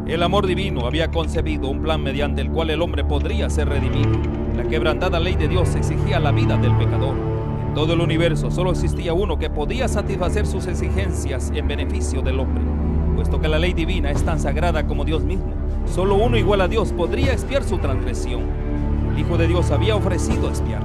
El amor divino había concebido un plan mediante el cual el hombre podría ser redimido. La quebrantada ley de Dios exigía la vida del pecador. En todo el universo solo existía uno que podía satisfacer sus exigencias en beneficio del hombre. Puesto que la ley divina es tan sagrada como Dios mismo, solo uno igual a Dios podría expiar su transgresión. El Hijo de Dios había ofrecido expiar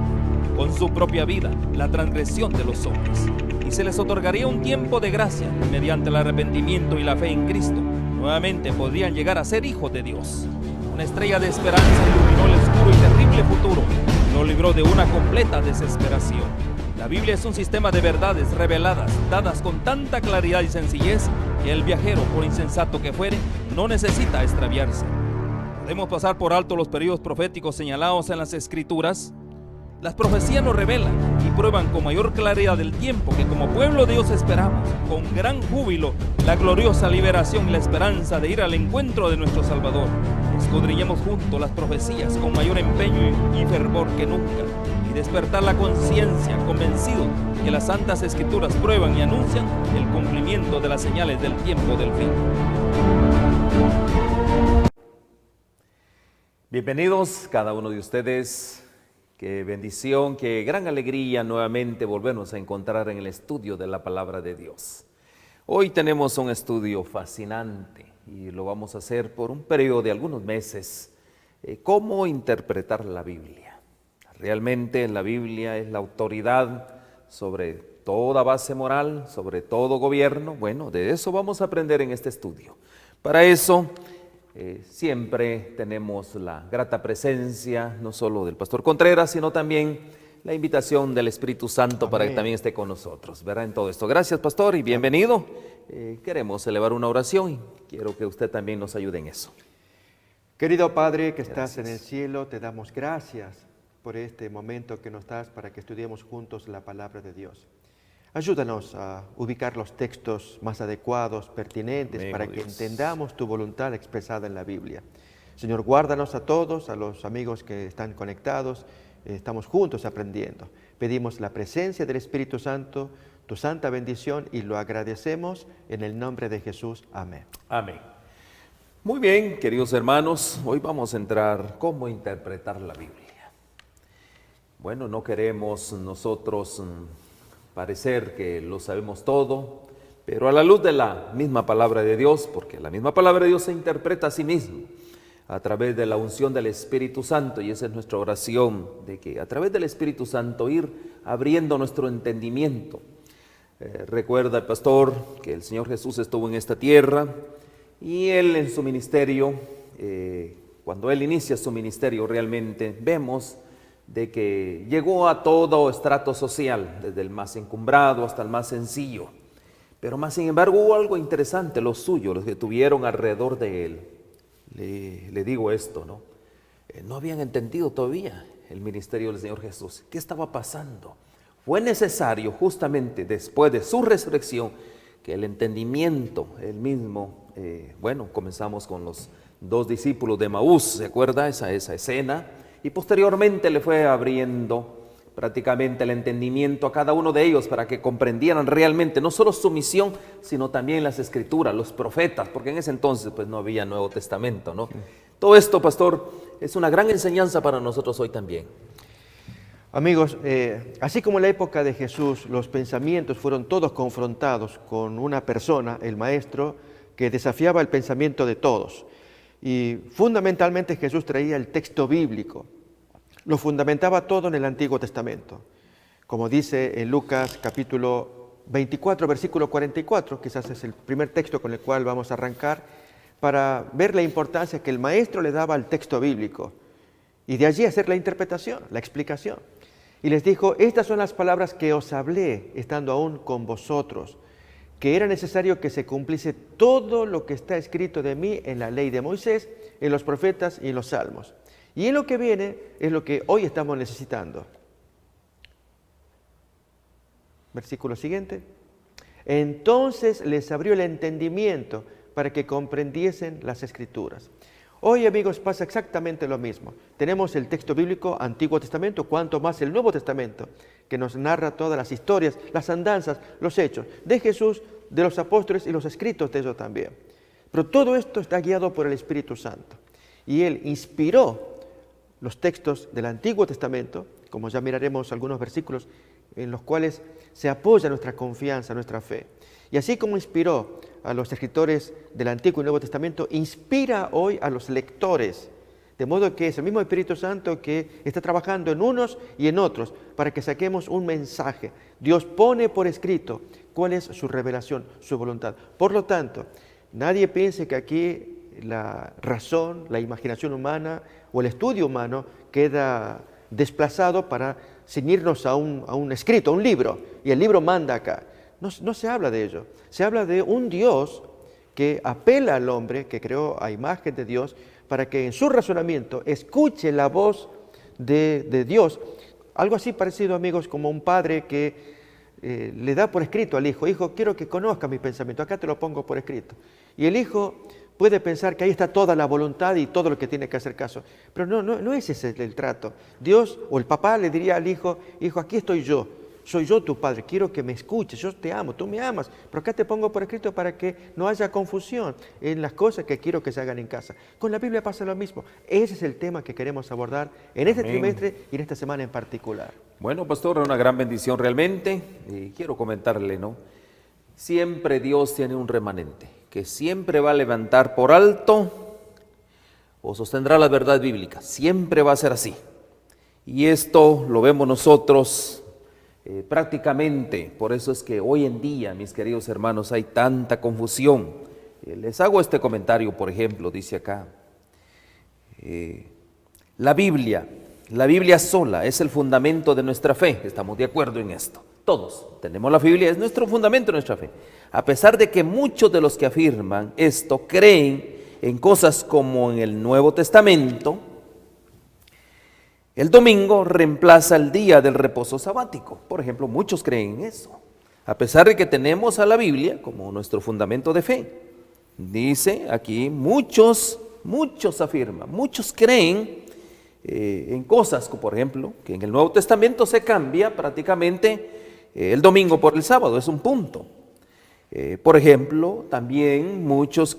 con su propia vida la transgresión de los hombres, y se les otorgaría un tiempo de gracia. Mediante el arrepentimiento y la fe en Cristo, nuevamente podrían llegar a ser hijos de Dios. Una estrella de esperanza iluminó el oscuro y terrible futuro y lo libró de una completa desesperación. La Biblia es un sistema de verdades reveladas, dadas con tanta claridad y sencillez, que el viajero, por insensato que fuere, no necesita extraviarse. Podemos pasar por alto los periodos proféticos señalados en las Escrituras. Las profecías nos revelan y prueban con mayor claridad el tiempo que como pueblo de Dios esperamos, con gran júbilo, la gloriosa liberación y la esperanza de ir al encuentro de nuestro Salvador. Escudriñemos juntos las profecías con mayor empeño y fervor que nunca, y despertar la conciencia convencido que las Santas Escrituras prueban y anuncian el cumplimiento de las señales del tiempo del fin. Bienvenidos cada uno de ustedes. Qué bendición, qué gran alegría nuevamente volvernos a encontrar en el estudio de la palabra de Dios. Hoy tenemos un estudio fascinante y lo vamos a hacer por un periodo de algunos meses. ¿Cómo interpretar la Biblia? Realmente la Biblia es la autoridad sobre toda base moral, sobre todo gobierno. Bueno, de eso vamos a aprender en este estudio. Para eso siempre tenemos la grata presencia, no solo del pastor Contreras, sino también la invitación del Espíritu Santo. Amén. Para que también esté con nosotros, ¿verdad? En todo esto. Gracias, pastor, y bienvenido. Queremos elevar una oración y quiero que usted también nos ayude en eso. Querido Padre que estás en el cielo, te damos gracias por este momento que nos das para que estudiemos juntos la palabra de Dios. Ayúdanos a ubicar los textos más adecuados, pertinentes, amén, para que entendamos tu voluntad expresada en la Biblia. Señor, guárdanos a todos, a los amigos que están conectados, estamos juntos aprendiendo. Pedimos la presencia del Espíritu Santo, tu santa bendición, y lo agradecemos en el nombre de Jesús. Amén. Amén. Muy bien, queridos hermanos, hoy vamos a entrar cómo interpretar la Biblia. Bueno, no queremos nosotros parecer que lo sabemos todo, pero a la luz de la misma palabra de Dios, porque la misma palabra de Dios se interpreta a sí misma a través de la unción del Espíritu Santo, y esa es nuestra oración, de que a través del Espíritu Santo ir abriendo nuestro entendimiento. Recuerda el pastor que el Señor Jesús estuvo en esta tierra y Él en su ministerio, cuando Él inicia su ministerio realmente vemos de que llegó a todo estrato social, desde el más encumbrado hasta el más sencillo. Pero más sin embargo hubo algo interesante, los suyos, los que tuvieron alrededor de Él. Le digo esto, ¿no? No habían entendido todavía el ministerio del Señor Jesús. ¿Qué estaba pasando? Fue necesario justamente después de su resurrección que el entendimiento, el mismo, comenzamos con los dos discípulos de Emaús, ¿se acuerda esa escena? Y posteriormente le fue abriendo prácticamente el entendimiento a cada uno de ellos para que comprendieran realmente no solo su misión, sino también las Escrituras, los profetas, porque en ese entonces pues no había Nuevo Testamento, ¿no? Sí. Todo esto, pastor, es una gran enseñanza para nosotros hoy también. Amigos, así como en la época de Jesús, los pensamientos fueron todos confrontados con una persona, el maestro, que desafiaba el pensamiento de todos. Y fundamentalmente Jesús traía el texto bíblico, lo fundamentaba todo en el Antiguo Testamento. Como dice en Lucas capítulo 24, versículo 44, quizás es el primer texto con el cual vamos a arrancar, para ver la importancia que el maestro le daba al texto bíblico, y de allí hacer la interpretación, la explicación. Y les dijo, estas son las palabras que os hablé, estando aún con vosotros, que era necesario que se cumpliese todo lo que está escrito de mí en la ley de Moisés, en los profetas y en los salmos. Y en lo que viene es lo que hoy estamos necesitando. Versículo siguiente. Entonces les abrió el entendimiento para que comprendiesen las Escrituras. Hoy, amigos, pasa exactamente lo mismo. Tenemos el texto bíblico, Antiguo Testamento, cuanto más el Nuevo Testamento, que nos narra todas las historias, las andanzas, los hechos de Jesús, de los apóstoles y los escritos de ellos también. Pero todo esto está guiado por el Espíritu Santo. Y Él inspiró los textos del Antiguo Testamento, como ya miraremos algunos versículos en los cuales se apoya nuestra confianza, nuestra fe. Y así como inspiró a los escritores del Antiguo y Nuevo Testamento, inspira hoy a los lectores. De modo que es el mismo Espíritu Santo que está trabajando en unos y en otros para que saquemos un mensaje. Dios pone por escrito cuál es su revelación, su voluntad. Por lo tanto, nadie piense que aquí la razón, la imaginación humana o el estudio humano queda desplazado para ceñirnos a un escrito, a un libro, y el libro manda acá. No se habla de ello. Se habla de un Dios que apela al hombre, que creó a imagen de Dios, para que en su razonamiento escuche la voz de Dios. Algo así parecido, amigos, como un padre que le da por escrito al hijo: hijo, quiero que conozca mi pensamiento, acá te lo pongo por escrito. Y el hijo puede pensar que ahí está toda la voluntad y todo lo que tiene que hacer caso. Pero no es ese el trato. Dios o el papá le diría al hijo: hijo, aquí estoy yo. Soy yo tu padre, quiero que me escuches, yo te amo, tú me amas, pero acá te pongo por escrito para que no haya confusión en las cosas que quiero que se hagan en casa. Con la Biblia pasa lo mismo. Ese es el tema que queremos abordar en este trimestre y en esta semana en particular. Bueno, pastor, una gran bendición realmente. Y quiero comentarle, ¿no? Siempre Dios tiene un remanente que siempre va a levantar por alto o sostendrá la verdad bíblica. Siempre va a ser así. Y esto lo vemos nosotros prácticamente. Por eso es que hoy en día, mis queridos hermanos, hay tanta confusión. Les hago este comentario, por ejemplo, dice acá, la Biblia sola es el fundamento de nuestra fe. Estamos de acuerdo en esto. Todos tenemos la Biblia, es nuestro fundamento de nuestra fe. A pesar de que muchos de los que afirman esto creen en cosas como en el Nuevo Testamento, el domingo reemplaza el día del reposo sabático. Por ejemplo, muchos creen en eso. A pesar de que tenemos a la Biblia como nuestro fundamento de fe. Dice aquí, muchos afirman, muchos creen en cosas, como por ejemplo, que en el Nuevo Testamento se cambia prácticamente el domingo por el sábado, es un punto. Por ejemplo, también muchos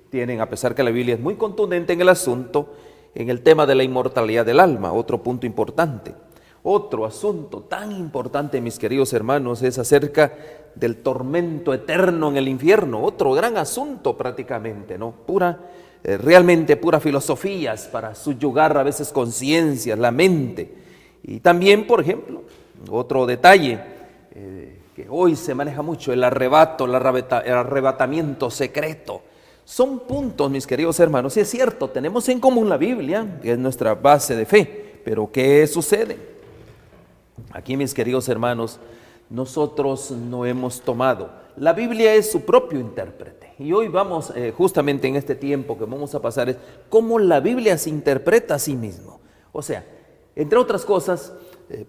tienen, a pesar que la Biblia es muy contundente en el asunto, en el tema de la inmortalidad del alma, otro punto importante. Otro asunto tan importante, mis queridos hermanos, es acerca del tormento eterno en el infierno. Otro gran asunto prácticamente, ¿no? Realmente pura filosofías para subyugar a veces conciencias, la mente. Y también, por ejemplo, otro detalle que hoy se maneja mucho, el arrebatamiento secreto. Son puntos, mis queridos hermanos, y es cierto, tenemos en común la Biblia, que es nuestra base de fe, pero ¿qué sucede? Aquí, mis queridos hermanos, nosotros no hemos tomado. La Biblia es su propio intérprete, y hoy vamos, justamente en este tiempo que vamos a pasar, es cómo la Biblia se interpreta a sí mismo. O sea, entre otras cosas,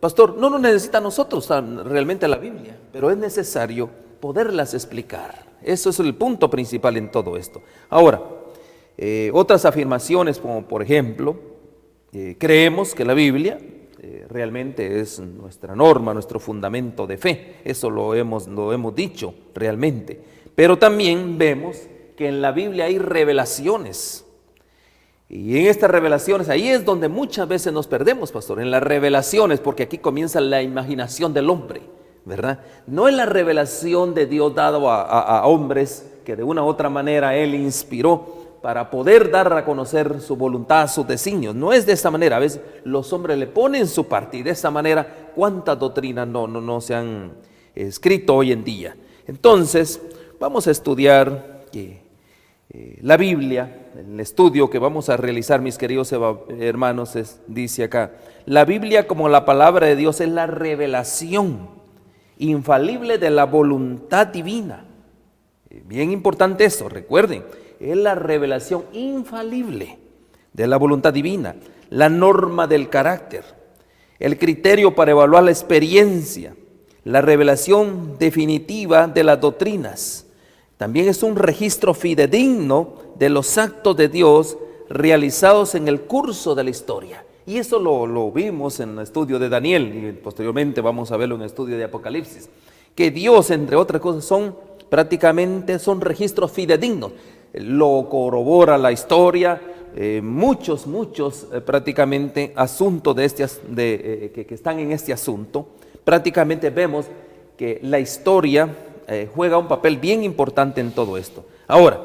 pastor, no nos necesita a nosotros realmente la Biblia, pero es necesario poderlas explicar. Eso es el punto principal en todo esto. Ahora, otras afirmaciones, como por ejemplo, creemos que la Biblia realmente es nuestra norma, nuestro fundamento de fe. Eso lo hemos dicho realmente. Pero también vemos que en la Biblia hay revelaciones. Y en estas revelaciones, ahí es donde muchas veces nos perdemos, pastor, en las revelaciones, porque aquí comienza la imaginación del hombre, ¿verdad? No es la revelación de Dios dado a hombres que de una u otra manera Él inspiró para poder dar a conocer su voluntad, sus designios. No es de esta manera. A veces los hombres le ponen su parte y de esta manera cuántas doctrinas no se han escrito hoy en día. Entonces vamos a estudiar la Biblia. El estudio que vamos a realizar, mis queridos hermanos, dice acá: la Biblia como la palabra de Dios es la revelación infalible de la voluntad divina. Bien importante esto, recuerden, es la revelación infalible de la voluntad divina, la norma del carácter, el criterio para evaluar la experiencia, la revelación definitiva de las doctrinas. También es un registro fidedigno de los actos de Dios realizados en el curso de la historia. Y eso lo vimos en el estudio de Daniel y posteriormente vamos a verlo en el estudio de Apocalipsis. Que Dios, entre otras cosas, son prácticamente son registros fidedignos. Lo corrobora la historia, muchos prácticamente asuntos que están en este asunto. Prácticamente vemos que la historia juega un papel bien importante en todo esto. Ahora,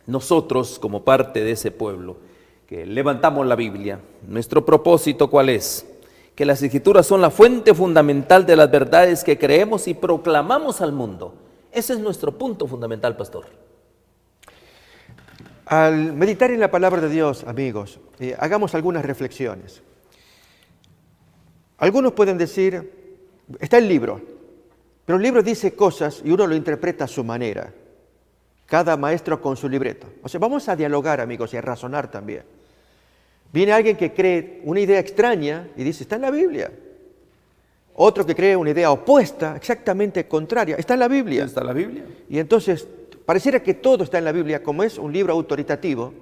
nosotros como parte de ese pueblo que levantamos la Biblia, nuestro propósito ¿cuál es? Que las Escrituras son la fuente fundamental de las verdades que creemos y proclamamos al mundo. Ese es nuestro punto fundamental, pastor. Al meditar en la palabra de Dios, amigos, hagamos algunas reflexiones. Algunos pueden decir, está el libro, pero el libro dice cosas y uno lo interpreta a su manera. Cada maestro con su libreto. O sea, vamos a dialogar, amigos, y a razonar también. Viene alguien que cree una idea extraña y dice, está en la Biblia. Otro que cree una idea opuesta, exactamente contraria, está en la Biblia. ¿Está en la Biblia? Y entonces, pareciera que todo está en la Biblia, como es un libro autoritativo,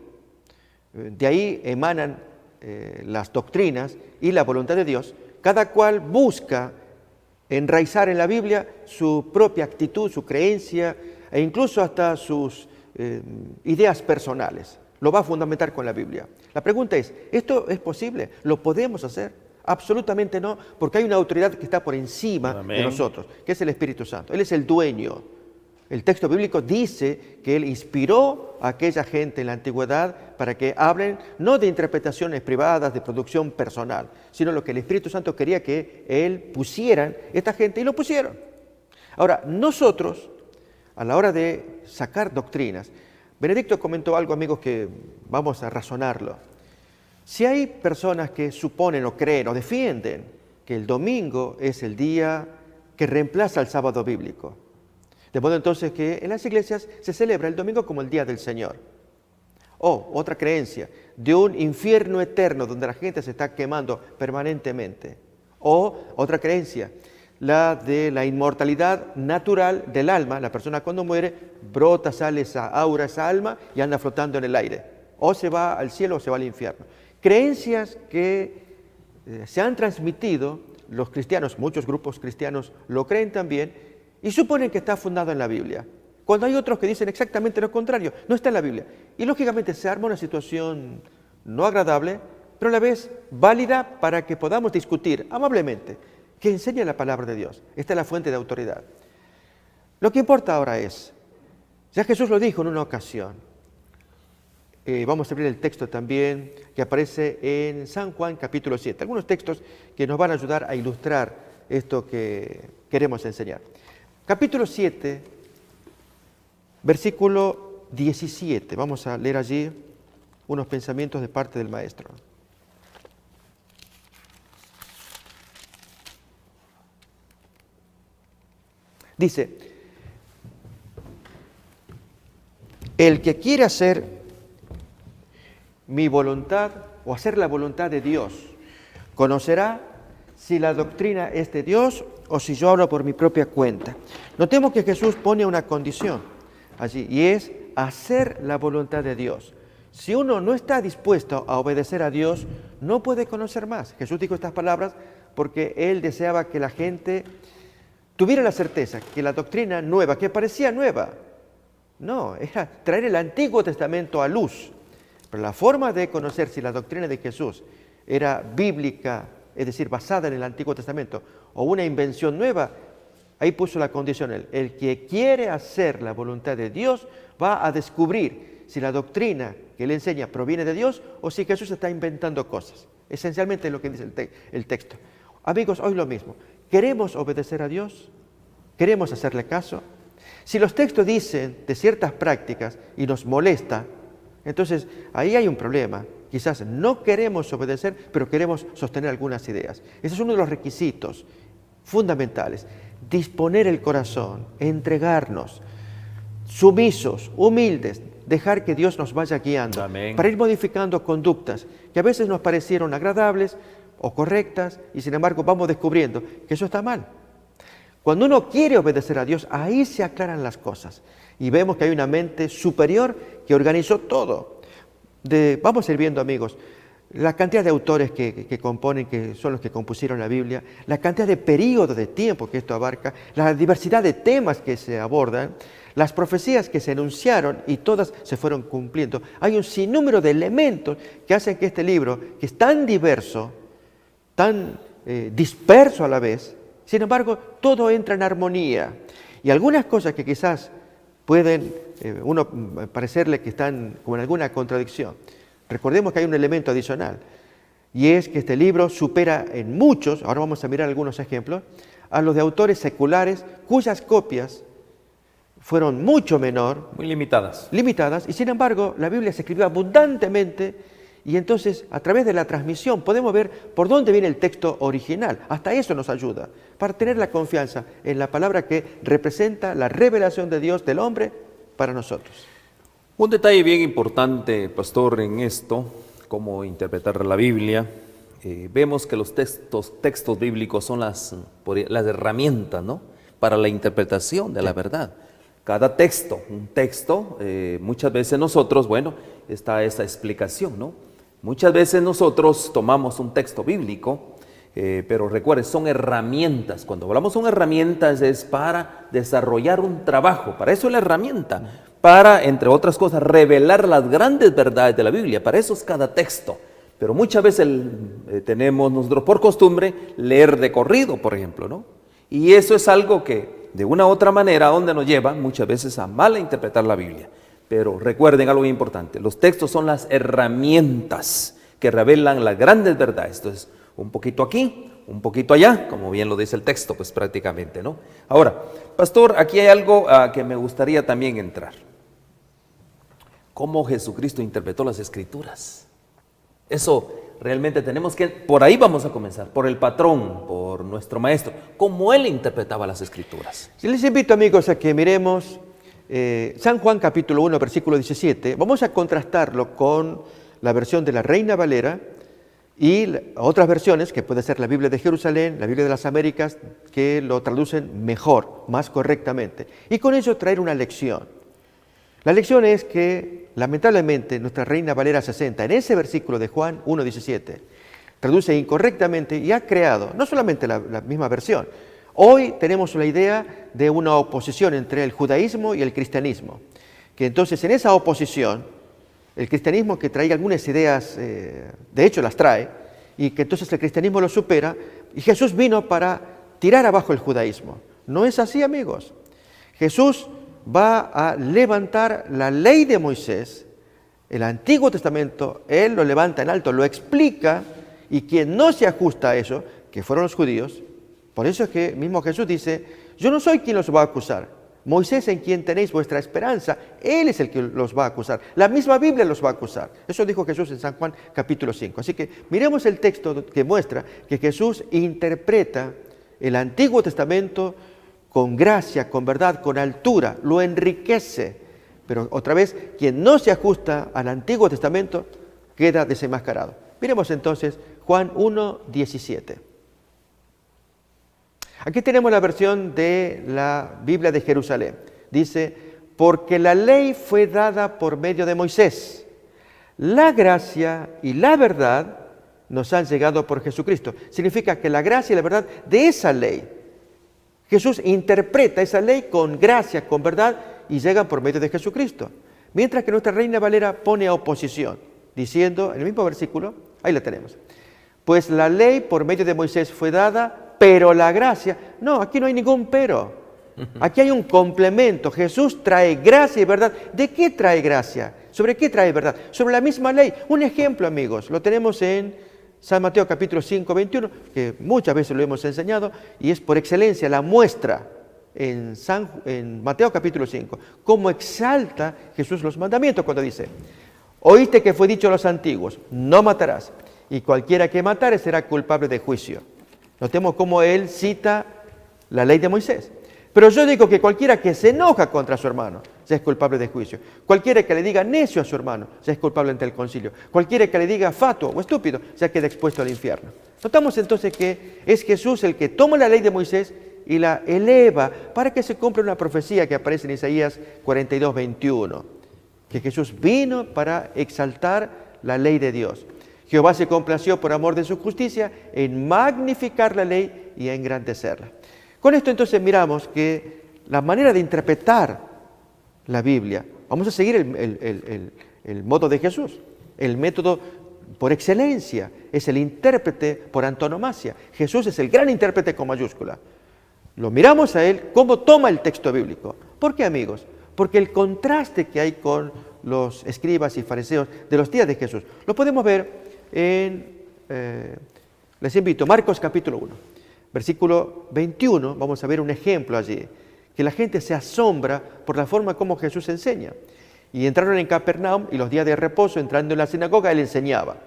de ahí emanan las doctrinas y la voluntad de Dios. Cada cual busca enraizar en la Biblia su propia actitud, su creencia e incluso hasta sus ideas personales. Lo va a fundamentar con la Biblia. La pregunta es, ¿esto es posible? ¿Lo podemos hacer? Absolutamente no, porque hay una autoridad que está por encima de nosotros, que es el Espíritu Santo. Él es el dueño. El texto bíblico dice que Él inspiró a aquella gente en la antigüedad para que hablen no de interpretaciones privadas, de producción personal, sino lo que el Espíritu Santo quería que Él pusieran esta gente y lo pusieron. Ahora, nosotros, a la hora de sacar doctrinas, Benedicto comentó algo, amigos, que vamos a razonarlo. Si hay personas que suponen o creen o defienden que el domingo es el día que reemplaza el sábado bíblico, de modo entonces que en las iglesias se celebra el domingo como el día del Señor. O otra creencia, de un infierno eterno donde la gente se está quemando permanentemente. O otra creencia, la de la inmortalidad natural del alma. La persona cuando muere brota, sale esa aura, esa alma y anda flotando en el aire. O se va al cielo o se va al infierno. Creencias que se han transmitido, los cristianos, muchos grupos cristianos lo creen también y suponen que está fundado en la Biblia. Cuando hay otros que dicen exactamente lo contrario, no está en la Biblia. Y lógicamente se arma una situación no agradable, pero a la vez válida para que podamos discutir amablemente que enseña la palabra de Dios. Esta es la fuente de autoridad. Lo que importa ahora es, ya Jesús lo dijo en una ocasión, vamos a abrir el texto también que aparece en San Juan capítulo 7, algunos textos que nos van a ayudar a ilustrar esto que queremos enseñar. Capítulo 7, versículo 17, vamos a leer allí unos pensamientos de parte del Maestro. Dice, el que quiere hacer mi voluntad o hacer la voluntad de Dios, conocerá si la doctrina es de Dios o si yo hablo por mi propia cuenta. Notemos que Jesús pone una condición allí y es hacer la voluntad de Dios. Si uno no está dispuesto a obedecer a Dios, no puede conocer más. Jesús dijo estas palabras porque Él deseaba que la gente tuviera la certeza que la doctrina nueva, que parecía nueva, no, era traer el Antiguo Testamento a luz. Pero la forma de conocer si la doctrina de Jesús era bíblica, es decir, basada en el Antiguo Testamento, o una invención nueva, ahí puso la condición. El que quiere hacer la voluntad de Dios va a descubrir si la doctrina que él enseña proviene de Dios o si Jesús está inventando cosas. Esencialmente es lo que dice el texto. Amigos, hoy lo mismo. ¿Queremos obedecer a Dios? ¿Queremos hacerle caso? Si los textos dicen de ciertas prácticas y nos molesta, entonces ahí hay un problema. Quizás no queremos obedecer, pero queremos sostener algunas ideas. Ese es uno de los requisitos fundamentales. Disponer el corazón, entregarnos, sumisos, humildes, dejar que Dios nos vaya guiando. Amén. Para ir modificando conductas que a veces nos parecieron agradables o correctas y sin embargo vamos descubriendo que eso está mal. Cuando uno quiere obedecer a Dios, ahí se aclaran las cosas y vemos que hay una mente superior que organizó todo. Vamos a ir viendo, amigos, la cantidad de autores que componen, que son los que compusieron la Biblia, la cantidad de periodos de tiempo que esto abarca, la diversidad de temas que se abordan, las profecías que se enunciaron y todas se fueron cumpliendo. Hay un sinnúmero de elementos que hacen que este libro, que es tan diverso, tan disperso a la vez, sin embargo, todo entra en armonía. Y algunas cosas que quizás pueden parecerle que están como en alguna contradicción. Recordemos que hay un elemento adicional, y es que este libro supera en muchos, ahora vamos a mirar algunos ejemplos, a los de autores seculares cuyas copias fueron mucho menor, Muy limitadas. y sin embargo la Biblia se escribió abundantemente, y entonces a través de la transmisión podemos ver por dónde viene el texto original. Hasta eso nos ayuda, para tener la confianza en la palabra que representa la revelación de Dios del hombre para nosotros. Un detalle bien importante, pastor, en esto, cómo interpretar la Biblia. Vemos que los textos bíblicos son las herramientas, ¿no?, para la interpretación de la verdad. Cada texto, muchas veces nosotros, está esa explicación, ¿no? Muchas veces nosotros tomamos un texto bíblico, pero recuerden, son herramientas. Cuando hablamos de herramientas es para desarrollar un trabajo, para eso es la herramienta, para, entre otras cosas, revelar las grandes verdades de la Biblia. Para eso es cada texto. Pero muchas veces tenemos nosotros por costumbre leer de corrido, por ejemplo, ¿no? Y eso es algo que, de una u otra manera, ¿a dónde nos lleva? Muchas veces a mal interpretar la Biblia. Pero recuerden algo muy importante, los textos son las herramientas que revelan las grandes verdades. Entonces, un poquito aquí, un poquito allá, como bien lo dice el texto, pues prácticamente, ¿no? Ahora, pastor, aquí hay algo que me gustaría también entrar. ¿Cómo Jesucristo interpretó las Escrituras? Eso realmente tenemos que, por ahí vamos a comenzar, por el patrón, por nuestro maestro, cómo él interpretaba las Escrituras. Les invito, amigos, a que miremos San Juan capítulo 1, versículo 17. Vamos a contrastarlo con la versión de la Reina Valera y otras versiones, que puede ser la Biblia de Jerusalén, la Biblia de las Américas, que lo traducen mejor, más correctamente. Y con ello traer una lección. La lección es que, lamentablemente, nuestra Reina Valera 60, en ese versículo de Juan 1:17, traduce incorrectamente y ha creado, no solamente la misma versión. Hoy tenemos la idea de una oposición entre el judaísmo y el cristianismo, que entonces en esa oposición, el cristianismo que trae algunas ideas, de hecho las trae, y que entonces el cristianismo lo supera, y Jesús vino para tirar abajo el judaísmo. No es así, amigos. Jesús va a levantar la ley de Moisés, el Antiguo Testamento, Él lo levanta en alto, lo explica, y quien no se ajusta a eso, que fueron los judíos, por eso es que mismo Jesús dice, yo no soy quien los va a acusar, Moisés en quien tenéis vuestra esperanza, Él es el que los va a acusar, la misma Biblia los va a acusar. Eso dijo Jesús en San Juan capítulo 5. Así que miremos el texto que muestra que Jesús interpreta el Antiguo Testamento con gracia, con verdad, con altura, lo enriquece. Pero otra vez, quien no se ajusta al Antiguo Testamento queda desenmascarado. Miremos entonces Juan 1:17. Aquí tenemos la versión de la Biblia de Jerusalén. Dice, porque la ley fue dada por medio de Moisés, la gracia y la verdad nos han llegado por Jesucristo. Significa que la gracia y la verdad de esa ley, Jesús interpreta esa ley con gracia, con verdad, y llegan por medio de Jesucristo. Mientras que nuestra Reina Valera pone oposición, diciendo, en el mismo versículo, ahí la tenemos, pues la ley por medio de Moisés fue dada, pero la gracia, no, aquí no hay ningún pero. Aquí hay un complemento. Jesús trae gracia y verdad. ¿De qué trae gracia? ¿Sobre qué trae verdad? Sobre la misma ley. Un ejemplo, amigos, lo tenemos en San Mateo capítulo 5, 21, que muchas veces lo hemos enseñado, y es por excelencia la muestra en Mateo capítulo 5, cómo exalta Jesús los mandamientos cuando dice, oíste que fue dicho a los antiguos, no matarás, y cualquiera que matare será culpable de juicio. Notemos cómo él cita la ley de Moisés. Pero yo digo que cualquiera que se enoja contra su hermano ya es culpable de juicio. Cualquiera que le diga necio a su hermano ya es culpable ante el concilio. Cualquiera que le diga fatuo o estúpido ya queda expuesto al infierno. Notamos entonces que es Jesús el que toma la ley de Moisés y la eleva para que se cumpla una profecía que aparece en Isaías 42:21. Que Jesús vino para exaltar la ley de Dios. Jehová se complació por amor de su justicia en magnificar la ley y engrandecerla. Con esto entonces miramos que la manera de interpretar la Biblia, vamos a seguir el modo de Jesús, el método por excelencia, es el intérprete por antonomasia. Jesús es el gran intérprete con mayúscula. Lo miramos a Él, cómo toma el texto bíblico. ¿Por qué, amigos? Porque el contraste que hay con los escribas y fariseos de los días de Jesús, lo podemos ver les invito, Marcos capítulo 1, versículo 21, vamos a ver un ejemplo allí, que la gente se asombra por la forma como Jesús enseña. Y entraron en Capernaum y los días de reposo, entrando en la sinagoga, Él enseñaba.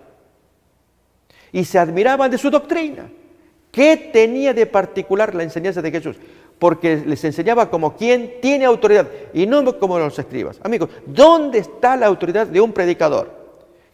Y se admiraban de su doctrina. ¿Qué tenía de particular la enseñanza de Jesús? Porque les enseñaba como quien tiene autoridad y no como los escribas. Amigos, ¿dónde está la autoridad de un predicador?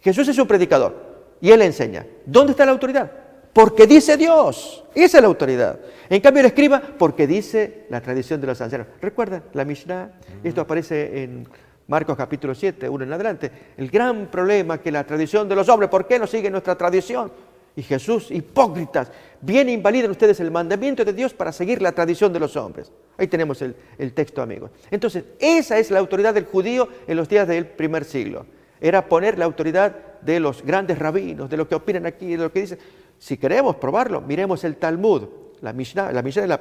Jesús es un predicador y Él enseña. ¿Dónde está la autoridad? Porque dice Dios. Esa es la autoridad. En cambio, el escriba, porque dice la tradición de los ancianos. ¿Recuerdan la Mishnah? Esto aparece en Marcos capítulo 7, 1 en adelante. El gran problema que la tradición de los hombres, ¿por qué no siguen nuestra tradición? Y Jesús, hipócritas, bien invalidan ustedes el mandamiento de Dios para seguir la tradición de los hombres. Ahí tenemos el texto, amigos. Entonces, esa es la autoridad del judío en los días del primer siglo. Era poner la autoridad de los grandes rabinos, de lo que opinan aquí, de lo que dicen. Si queremos probarlo, miremos el Talmud. La Mishnah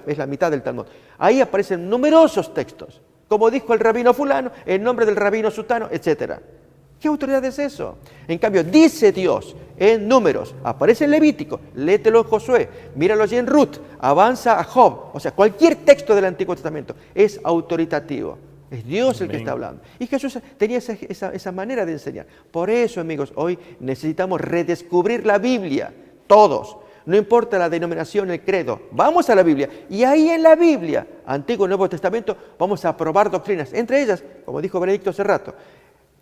es la mitad del Talmud. Ahí aparecen numerosos textos. Como dijo el rabino fulano, en nombre del rabino sutano, etc. ¿Qué autoridad es eso? En cambio, dice Dios en Números, aparece en Levítico, léetelo en Josué, míralo allí en Ruth, avanza a Job. O sea, cualquier texto del Antiguo Testamento es autoritativo. Es Dios el que está hablando. Y Jesús tenía esa manera de enseñar. Por eso, amigos, hoy necesitamos redescubrir la Biblia, todos. No importa la denominación, el credo. Vamos a la Biblia. Y ahí en la Biblia, Antiguo y Nuevo Testamento, vamos a probar doctrinas. Entre ellas, como dijo Benedicto hace rato,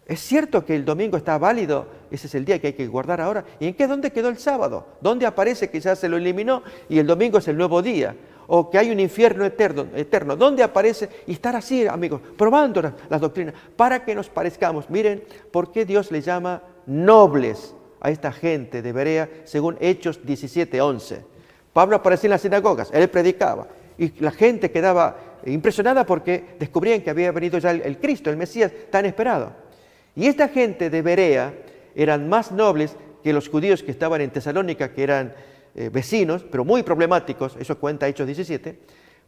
es cierto que el domingo está válido, ese es el día que hay que guardar ahora. ¿Y dónde quedó el sábado? ¿Dónde aparece que ya se lo eliminó y el domingo es el nuevo día? O que hay un infierno eterno. ¿Dónde aparece? Y estar así, amigos, probando las doctrinas, para que nos parezcamos. Miren, ¿por qué Dios le llama nobles a esta gente de Berea, según Hechos 17:11? Pablo aparecía en las sinagogas, él predicaba, y la gente quedaba impresionada porque descubrían que había venido ya el Cristo, el Mesías tan esperado. Y esta gente de Berea eran más nobles que los judíos que estaban en Tesalónica, que eran vecinos, pero muy problemáticos, eso cuenta Hechos 17,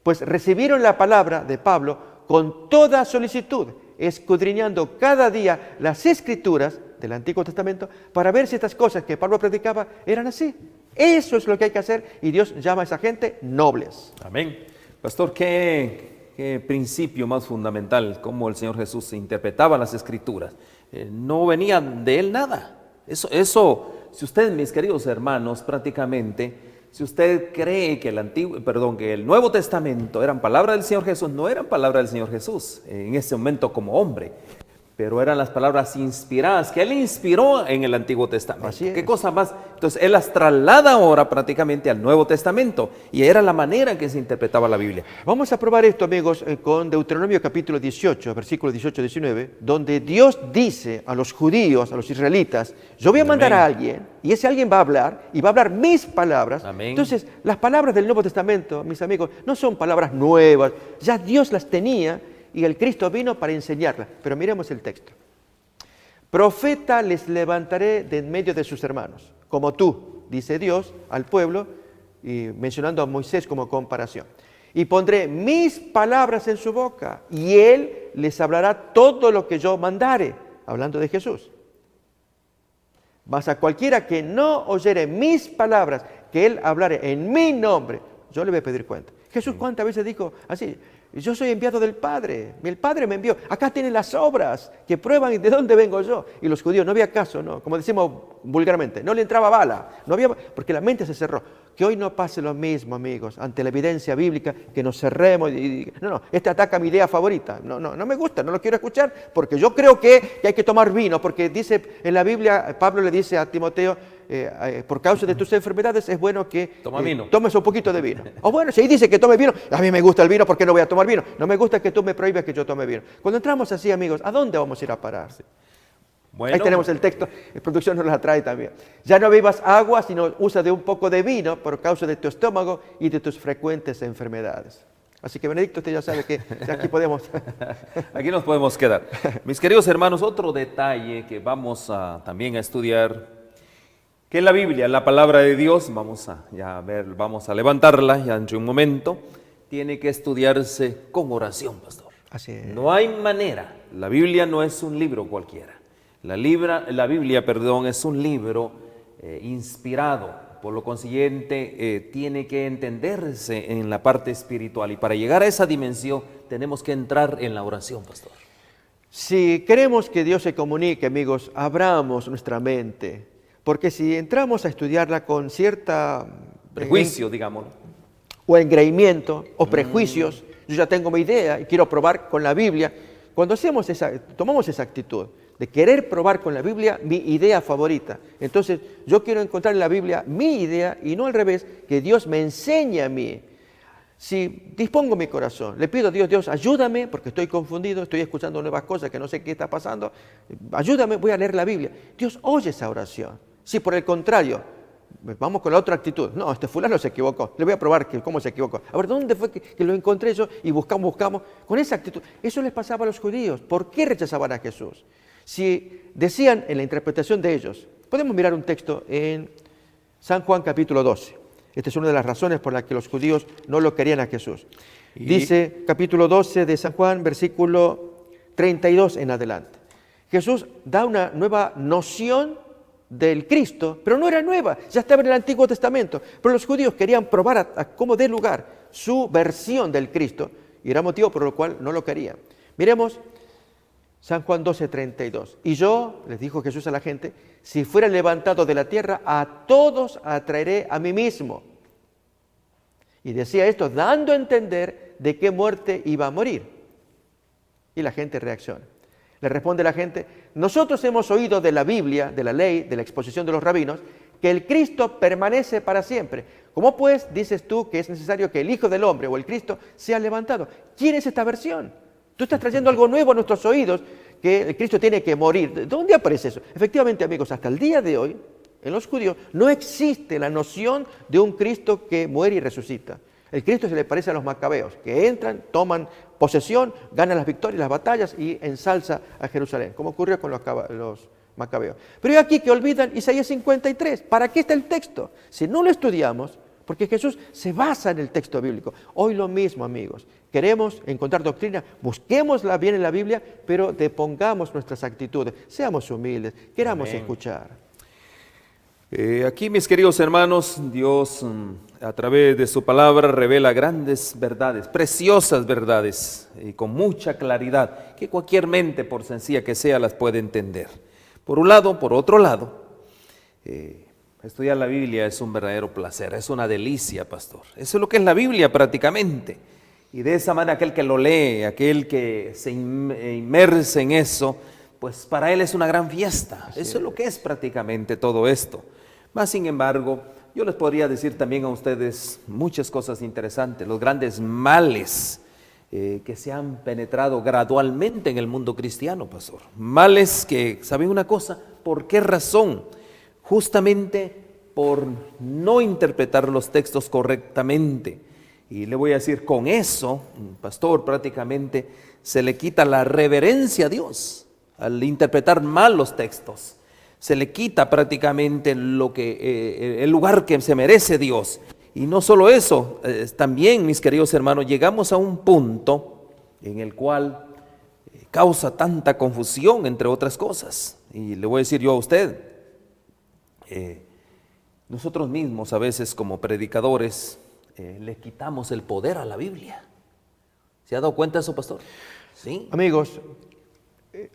pues recibieron la palabra de Pablo con toda solicitud, escudriñando cada día las Escrituras del Antiguo Testamento para ver si estas cosas que Pablo predicaba eran así. Eso es lo que hay que hacer y Dios llama a esa gente nobles. Amén. Pastor, qué principio más fundamental, cómo el Señor Jesús interpretaba las Escrituras. No venía de Él nada. Eso, si usted, mis queridos hermanos, prácticamente, si usted cree que el Nuevo Testamento eran palabras del Señor Jesús, no eran palabras del Señor Jesús en ese momento como hombre, pero eran las palabras inspiradas que Él inspiró en el Antiguo Testamento. Así es. ¿Qué cosa más? Entonces Él las traslada ahora prácticamente al Nuevo Testamento y era la manera en que se interpretaba la Biblia. Vamos a probar esto, amigos, con Deuteronomio capítulo 18, versículos 18-19, donde Dios dice a los judíos, a los israelitas, yo voy a mandar a alguien y ese alguien va a hablar y va a hablar mis palabras. Amén. Entonces, las palabras del Nuevo Testamento, mis amigos, no son palabras nuevas, ya Dios las tenía y el Cristo vino para enseñarlas. Pero miremos el texto. Profeta les levantaré de en medio de sus hermanos, como tú, dice Dios al pueblo, y mencionando a Moisés como comparación. Y pondré mis palabras en su boca, y él les hablará todo lo que yo mandare, hablando de Jesús. Mas a cualquiera que no oyere mis palabras, que él hablare en mi nombre, yo le voy a pedir cuenta. Jesús, ¿cuántas veces dijo así? Yo soy enviado del Padre, el Padre me envió. Acá tienen las obras que prueban de dónde vengo yo. Y los judíos, no había caso, ¿no? Como decimos vulgarmente, no le entraba bala, no había, porque la mente se cerró. Que hoy no pase lo mismo, amigos, ante la evidencia bíblica, que nos cerremos y no, este ataca mi idea favorita. No me gusta, no lo quiero escuchar, porque yo creo que hay que tomar vino, porque dice en la Biblia, Pablo le dice a Timoteo, por causa de tus enfermedades es bueno que tomes un poquito de vino. O bueno, si ahí dice que tome vino, a mí me gusta el vino, ¿por qué no voy a tomar vino? No me gusta que tú me prohíbas que yo tome vino. Cuando entramos así, amigos, ¿a dónde vamos a ir a parar? Bueno. Ahí tenemos el texto, la producción nos la trae también. Ya no bebas agua, sino usa de un poco de vino por causa de tu estómago y de tus frecuentes enfermedades. Así que Benedicto, usted ya sabe que aquí podemos... Aquí nos podemos quedar. Mis queridos hermanos, otro detalle que vamos también a estudiar, que la Biblia, la palabra de Dios, vamos a levantarla ya entre un momento, tiene que estudiarse con oración, pastor. Así es. No hay manera. La Biblia no es un libro cualquiera. La Biblia, es un libro inspirado. Por lo consiguiente, tiene que entenderse en la parte espiritual. Y para llegar a esa dimensión, tenemos que entrar en la oración, pastor. Si queremos que Dios se comunique, amigos, abramos nuestra mente. Porque si entramos a estudiarla con cierta... Prejuicio, digámoslo. O engreimiento, o prejuicios, yo ya tengo mi idea y quiero probar con la Biblia. Cuando tomamos esa actitud de querer probar con la Biblia mi idea favorita, entonces yo quiero encontrar en la Biblia mi idea y no al revés, que Dios me enseñe a mí. Si dispongo mi corazón, le pido a Dios, Dios, ayúdame, porque estoy confundido, estoy escuchando nuevas cosas que no sé qué está pasando, ayúdame, voy a leer la Biblia. Dios oye esa oración. Si por el contrario, vamos con la otra actitud, no, este fulano se equivocó, le voy a probar cómo se equivocó. A ver, ¿dónde fue que lo encontré yo? Y buscamos, con esa actitud. Eso les pasaba a los judíos. ¿Por qué rechazaban a Jesús? Si decían en la interpretación de ellos, podemos mirar un texto en San Juan capítulo 12. Esta es una de las razones por las que los judíos no lo querían a Jesús. Dice capítulo 12 de San Juan, versículo 32 en adelante. Jesús da una nueva noción del Cristo, pero no era nueva, ya estaba en el Antiguo Testamento. Pero los judíos querían probar a cómo dé lugar su versión del Cristo, y era motivo por el cual no lo querían. Miremos San Juan 12, 32. Y yo, les dijo Jesús a la gente, si fuera levantado de la tierra, a todos atraeré a mí mismo. Y decía esto dando a entender de qué muerte iba a morir. Y la gente reacciona. Le responde la gente, nosotros hemos oído de la Biblia, de la ley, de la exposición de los rabinos, que el Cristo permanece para siempre. ¿Cómo pues dices tú que es necesario que el Hijo del Hombre o el Cristo sea levantado? ¿Quién es esta versión? Tú estás trayendo algo nuevo a nuestros oídos, que el Cristo tiene que morir. ¿De dónde aparece eso? Efectivamente, amigos, hasta el día de hoy, en los judíos, no existe la noción de un Cristo que muere y resucita. El Cristo se le parece a los macabeos, que entran, toman posesión, ganan las victorias, las batallas y ensalza a Jerusalén, como ocurrió con los macabeos. Pero hay aquí que olvidan Isaías 53. ¿Para qué está el texto? Si no lo estudiamos, porque Jesús se basa en el texto bíblico. Hoy lo mismo, amigos. Queremos encontrar doctrina, busquémosla bien en la Biblia, pero depongamos nuestras actitudes, seamos humildes, queramos escuchar. Aquí, mis queridos hermanos, Dios a través de su palabra revela grandes verdades, preciosas verdades y con mucha claridad, que cualquier mente, por sencilla que sea, las puede entender. Por un lado, por otro lado, estudiar la Biblia es un verdadero placer, es una delicia, pastor. Eso es lo que es la Biblia prácticamente. Y de esa manera aquel que lo lee, aquel que se inmerse en eso, pues para él es una gran fiesta. Eso es lo que es prácticamente todo esto. Más sin embargo, yo les podría decir también a ustedes muchas cosas interesantes, los grandes males que se han penetrado gradualmente en el mundo cristiano, pastor. Males que, ¿saben una cosa? ¿Por qué razón? Justamente por no interpretar los textos correctamente. Y le voy a decir, con eso, pastor, prácticamente se le quita la reverencia a Dios al interpretar mal los textos. Se le quita prácticamente el lugar que se merece Dios. Y no solo eso, también, mis queridos hermanos, llegamos a un punto en el cual causa tanta confusión, entre otras cosas. Y le voy a decir yo a usted, nosotros mismos a veces como predicadores le quitamos el poder a la Biblia. ¿Se ha dado cuenta de eso, pastor? Sí. Amigos,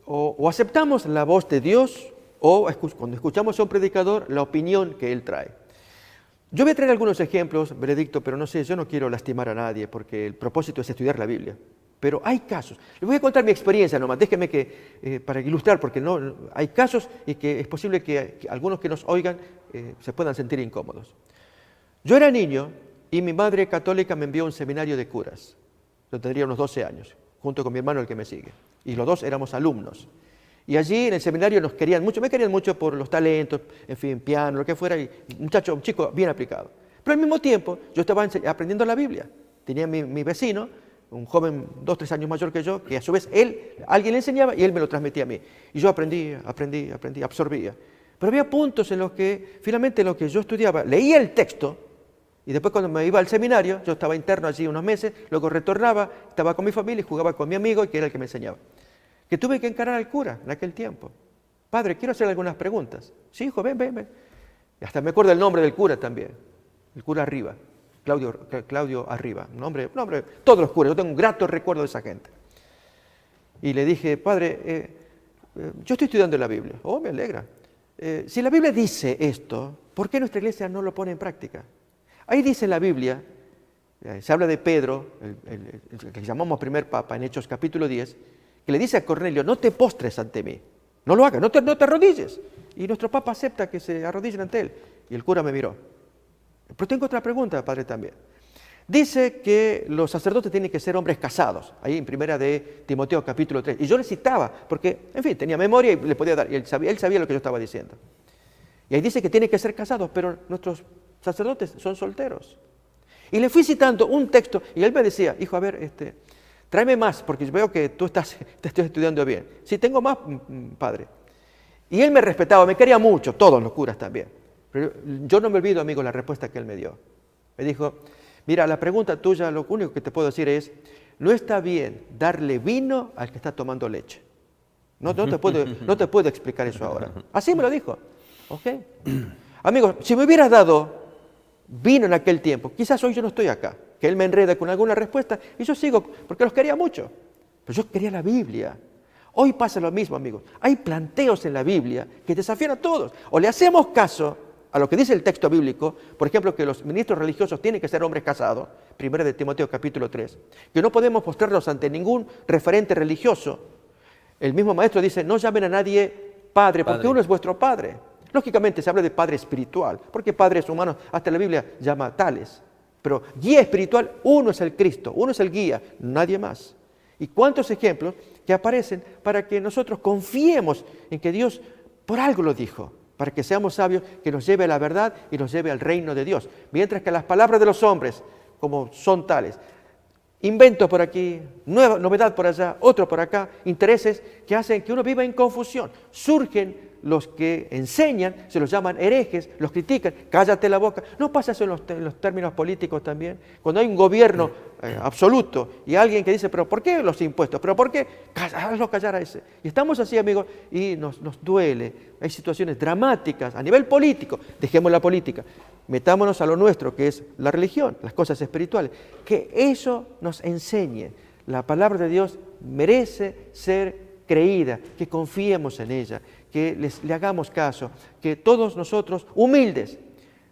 o aceptamos la voz de Dios o cuando escuchamos a un predicador, la opinión que él trae. Yo voy a traer algunos ejemplos, Benedicto, pero no sé, yo no quiero lastimar a nadie porque el propósito es estudiar la Biblia. Pero hay casos. Les voy a contar mi experiencia nomás, déjenme para ilustrar, porque no, hay casos y que es posible que algunos que nos oigan se puedan sentir incómodos. Yo era niño y mi madre católica me envió a un seminario de curas. Yo tendría unos 12 años, junto con mi hermano el que me sigue. Y los dos éramos alumnos. Y allí en el seminario nos querían mucho, me querían mucho por los talentos, en fin, piano, lo que fuera, y un chico bien aplicado. Pero al mismo tiempo yo estaba aprendiendo la Biblia. Tenía mi vecino, un joven 2 o 3 años mayor que yo, que a su vez alguien le enseñaba y él me lo transmitía a mí. Y yo aprendía, absorbía. Pero había puntos en los que finalmente lo que yo estudiaba, leía el texto, y después cuando me iba al seminario, yo estaba interno allí unos meses, luego retornaba, estaba con mi familia y jugaba con mi amigo, que era el que me enseñaba. Que tuve que encarar al cura en aquel tiempo. Padre, quiero hacer algunas preguntas. Sí, hijo, ven. Y hasta me acuerdo el nombre del cura también. El cura Arriba, Claudio Arriba. Nombre, todos los curas, yo tengo un grato recuerdo de esa gente. Y le dije, padre, yo estoy estudiando la Biblia. Oh, me alegra. Si la Biblia dice esto, ¿por qué nuestra iglesia no lo pone en práctica? Ahí dice en la Biblia, se habla de Pedro, el que llamamos primer papa en Hechos capítulo 10, que le dice a Cornelio, no te postres ante mí, no lo hagas, no te arrodilles. Y nuestro papa acepta que se arrodillen ante él. Y el cura me miró. Pero tengo otra pregunta, padre, también. Dice que los sacerdotes tienen que ser hombres casados, ahí en primera de Timoteo capítulo 3. Y yo le citaba, porque, en fin, tenía memoria y le podía dar, y él sabía lo que yo estaba diciendo. Y ahí dice que tienen que ser casados, pero nuestros sacerdotes son solteros. Y le fui citando un texto, y él me decía, hijo, a ver, tráeme más, porque veo que te estás estudiando bien. Sí, tengo más, padre. Y él me respetaba, me quería mucho, todos los curas también. Pero yo no me olvido, amigo, la respuesta que él me dio. Me dijo, mira, la pregunta tuya, lo único que te puedo decir es, no está bien darle vino al que está tomando leche. No te puedo explicar eso ahora. Así me lo dijo. ¿Ok? Amigo, si me hubieras dado vino en aquel tiempo, quizás hoy yo no estoy acá. Que él me enreda con alguna respuesta y yo sigo, porque los quería mucho. Pero yo quería la Biblia. Hoy pasa lo mismo, amigos. Hay planteos en la Biblia que desafían a todos. O le hacemos caso a lo que dice el texto bíblico, por ejemplo, que los ministros religiosos tienen que ser hombres casados, 1 de Timoteo capítulo 3, que no podemos postrarnos ante ningún referente religioso. El mismo maestro dice, no llamen a nadie padre, porque uno es vuestro padre. Lógicamente se habla de padre espiritual, porque padres humanos, hasta la Biblia llama tales. Pero guía espiritual, uno es el Cristo, uno es el guía, nadie más. Y cuántos ejemplos que aparecen para que nosotros confiemos en que Dios por algo lo dijo, para que seamos sabios, que nos lleve a la verdad y nos lleve al reino de Dios. Mientras que las palabras de los hombres, como son tales, invento por aquí, novedad por allá, otro por acá, intereses que hacen que uno viva en confusión. Surgen los que enseñan, se los llaman herejes, los critican, cállate la boca. ¿No pasa eso en los términos políticos también? Cuando hay un gobierno absoluto y alguien que dice, pero ¿por qué los impuestos? ¿Pero por qué? Hazlo callar a ese. Y estamos así, amigos, y nos duele. Hay situaciones dramáticas a nivel político. Dejemos la política. Metámonos a lo nuestro, que es la religión, las cosas espirituales. Que eso nos enseñe. La palabra de Dios merece ser creída, que confiemos en ella, que le hagamos caso, que todos nosotros, humildes,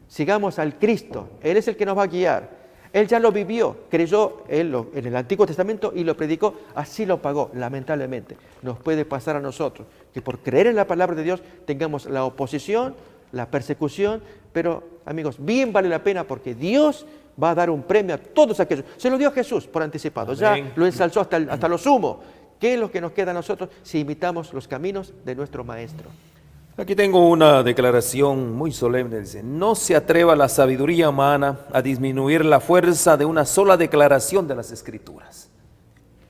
sigamos al Cristo. Él es el que nos va a guiar. Él ya lo vivió, creyó en el Antiguo Testamento y lo predicó, así lo pagó, lamentablemente. Nos puede pasar a nosotros, que por creer en la palabra de Dios tengamos la oposición, la persecución, pero amigos, bien vale la pena porque Dios va a dar un premio a todos aquellos. Se lo dio a Jesús por anticipado, ya lo ensalzó hasta lo sumo. ¿Qué es lo que nos queda a nosotros si imitamos los caminos de nuestro Maestro? Aquí tengo una declaración muy solemne, dice, no se atreva la sabiduría humana a disminuir la fuerza de una sola declaración de las Escrituras.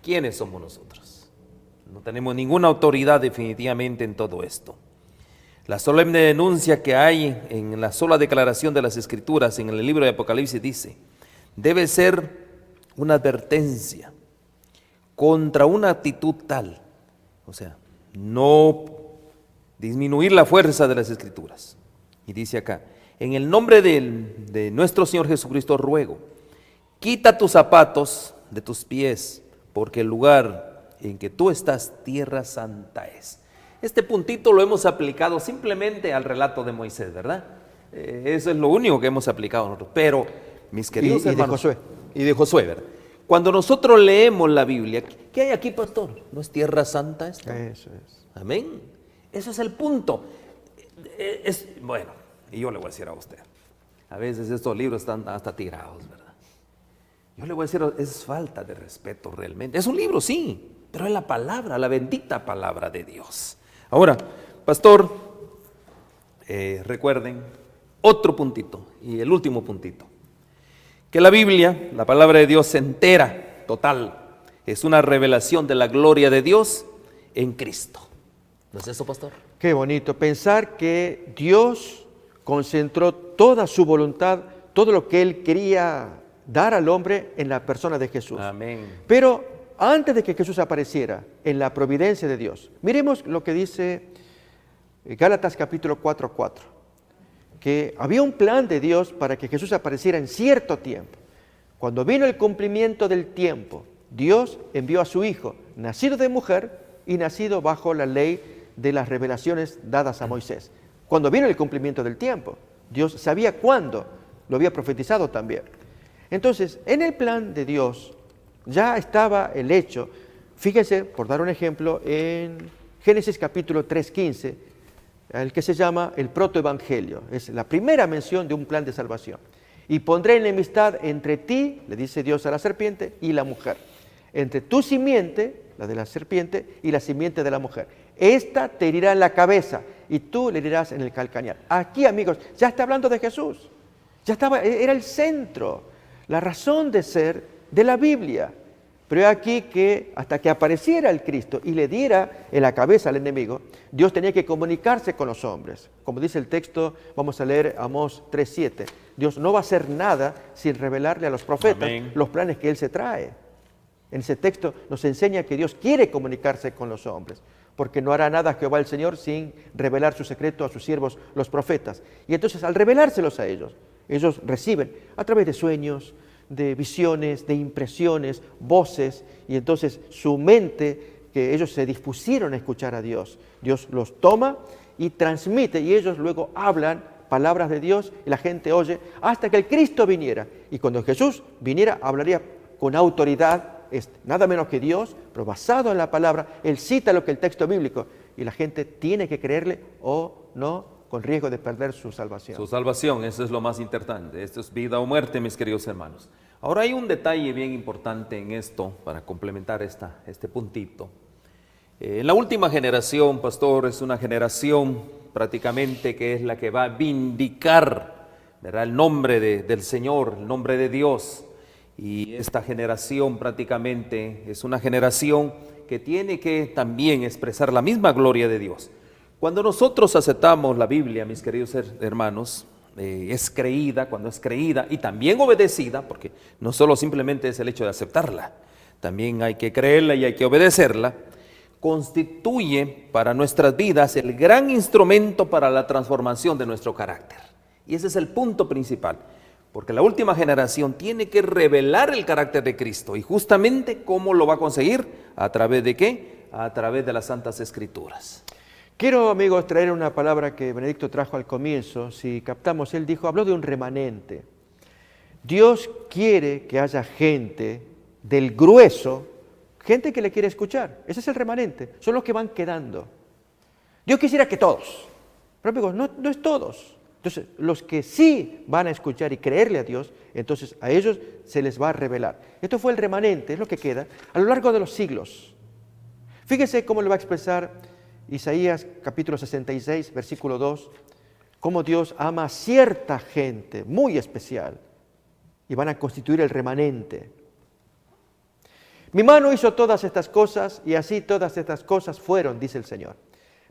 ¿Quiénes somos nosotros? No tenemos ninguna autoridad definitivamente en todo esto. La solemne denuncia que hay en la sola declaración de las Escrituras en el libro de Apocalipsis dice, debe ser una advertencia contra una actitud tal, o sea, no disminuir la fuerza de las Escrituras. Y dice acá, en el nombre de nuestro Señor Jesucristo ruego, quita tus zapatos de tus pies, porque el lugar en que tú estás, tierra santa es. Este puntito lo hemos aplicado simplemente al relato de Moisés, ¿verdad? Eso es lo único que hemos aplicado nosotros. Pero, mis queridos hermanos, y de Josué, ¿verdad? Cuando nosotros leemos la Biblia, ¿qué hay aquí, pastor? ¿No es tierra santa esto? Eso es. Amén. Eso es el punto. Bueno, y yo le voy a decir a usted, a veces estos libros están hasta tirados, ¿verdad? Yo le voy a decir, es falta de respeto realmente. Es un libro, sí, pero es la palabra, la bendita palabra de Dios. Ahora, pastor, recuerden otro puntito y el último puntito, que la Biblia, la palabra de Dios entera, total, es una revelación de la gloria de Dios en Cristo. ¿No es eso, pastor? Qué bonito pensar que Dios concentró toda su voluntad, todo lo que Él quería dar al hombre en la persona de Jesús. Amén. Pero antes de que Jesús apareciera, en la providencia de Dios, miremos lo que dice Gálatas capítulo 4:4, que había un plan de Dios para que Jesús apareciera en cierto tiempo. Cuando vino el cumplimiento del tiempo, Dios envió a su Hijo, nacido de mujer y nacido bajo la ley de las revelaciones dadas a Moisés. Cuando vino el cumplimiento del tiempo, Dios sabía cuándo, lo había profetizado también. Entonces, en el plan de Dios ya estaba el hecho. Fíjense, por dar un ejemplo, en Génesis capítulo 3:15, el que se llama el protoevangelio. Es la primera mención de un plan de salvación. Y pondré enemistad entre ti, le dice Dios a la serpiente, y la mujer. Entre tu simiente, la de la serpiente, y la simiente de la mujer. Esta te herirá en la cabeza y tú le herirás en el calcañar. Aquí, amigos, ya está hablando de Jesús. Ya estaba, era el centro, la razón de ser de la Biblia. Pero aquí que hasta que apareciera el Cristo y le diera en la cabeza al enemigo, Dios tenía que comunicarse con los hombres. Como dice el texto, vamos a leer Amós 3:7. Dios no va a hacer nada sin revelarle a los profetas Amén. los planes que Él se trae. En ese texto nos enseña que Dios quiere comunicarse con los hombres, porque no hará nada Jehová el Señor sin revelar su secreto a sus siervos, los profetas. Y entonces al revelárselos a ellos, ellos reciben a través de sueños, de visiones, de impresiones, voces, y entonces su mente, que ellos se dispusieron a escuchar a Dios. Dios los toma y transmite, y ellos luego hablan palabras de Dios, y la gente oye, hasta que el Cristo viniera. Y cuando Jesús viniera, hablaría con autoridad, nada menos que Dios, pero basado en la palabra. Él cita lo que el texto bíblico, y la gente tiene que creerle o no, con riesgo de perder su salvación. Su salvación, eso es lo más importante. Esto es vida o muerte, mis queridos hermanos. Ahora hay un detalle bien importante en esto, para complementar este puntito. En la última generación, pastor, es una generación prácticamente que es la que va a vindicar, ¿verdad?, el nombre del Señor, el nombre de Dios. Y esta generación prácticamente es una generación que tiene que también expresar la misma gloria de Dios. Cuando nosotros aceptamos la Biblia, mis queridos hermanos, es creída, cuando es creída y también obedecida, porque no solo simplemente es el hecho de aceptarla, también hay que creerla y hay que obedecerla, constituye para nuestras vidas el gran instrumento para la transformación de nuestro carácter. Y ese es el punto principal, porque la última generación tiene que revelar el carácter de Cristo. Y justamente, ¿cómo lo va a conseguir? ¿A través de qué? A través de las Santas Escrituras. Quiero, amigos, traer una palabra que Benedicto trajo al comienzo. Si captamos, él dijo, habló de un remanente. Dios quiere que haya gente del grueso, gente que le quiere escuchar. Ese es el remanente, son los que van quedando. Dios quisiera que todos, pero amigos, no es todos. Entonces, los que sí van a escuchar y creerle a Dios, entonces a ellos se les va a revelar. Esto fue el remanente, es lo que queda a lo largo de los siglos. Fíjese cómo lo va a expresar Isaías capítulo 66, versículo 2, cómo Dios ama a cierta gente muy especial y van a constituir el remanente. Mi mano hizo todas estas cosas y así todas estas cosas fueron, dice el Señor.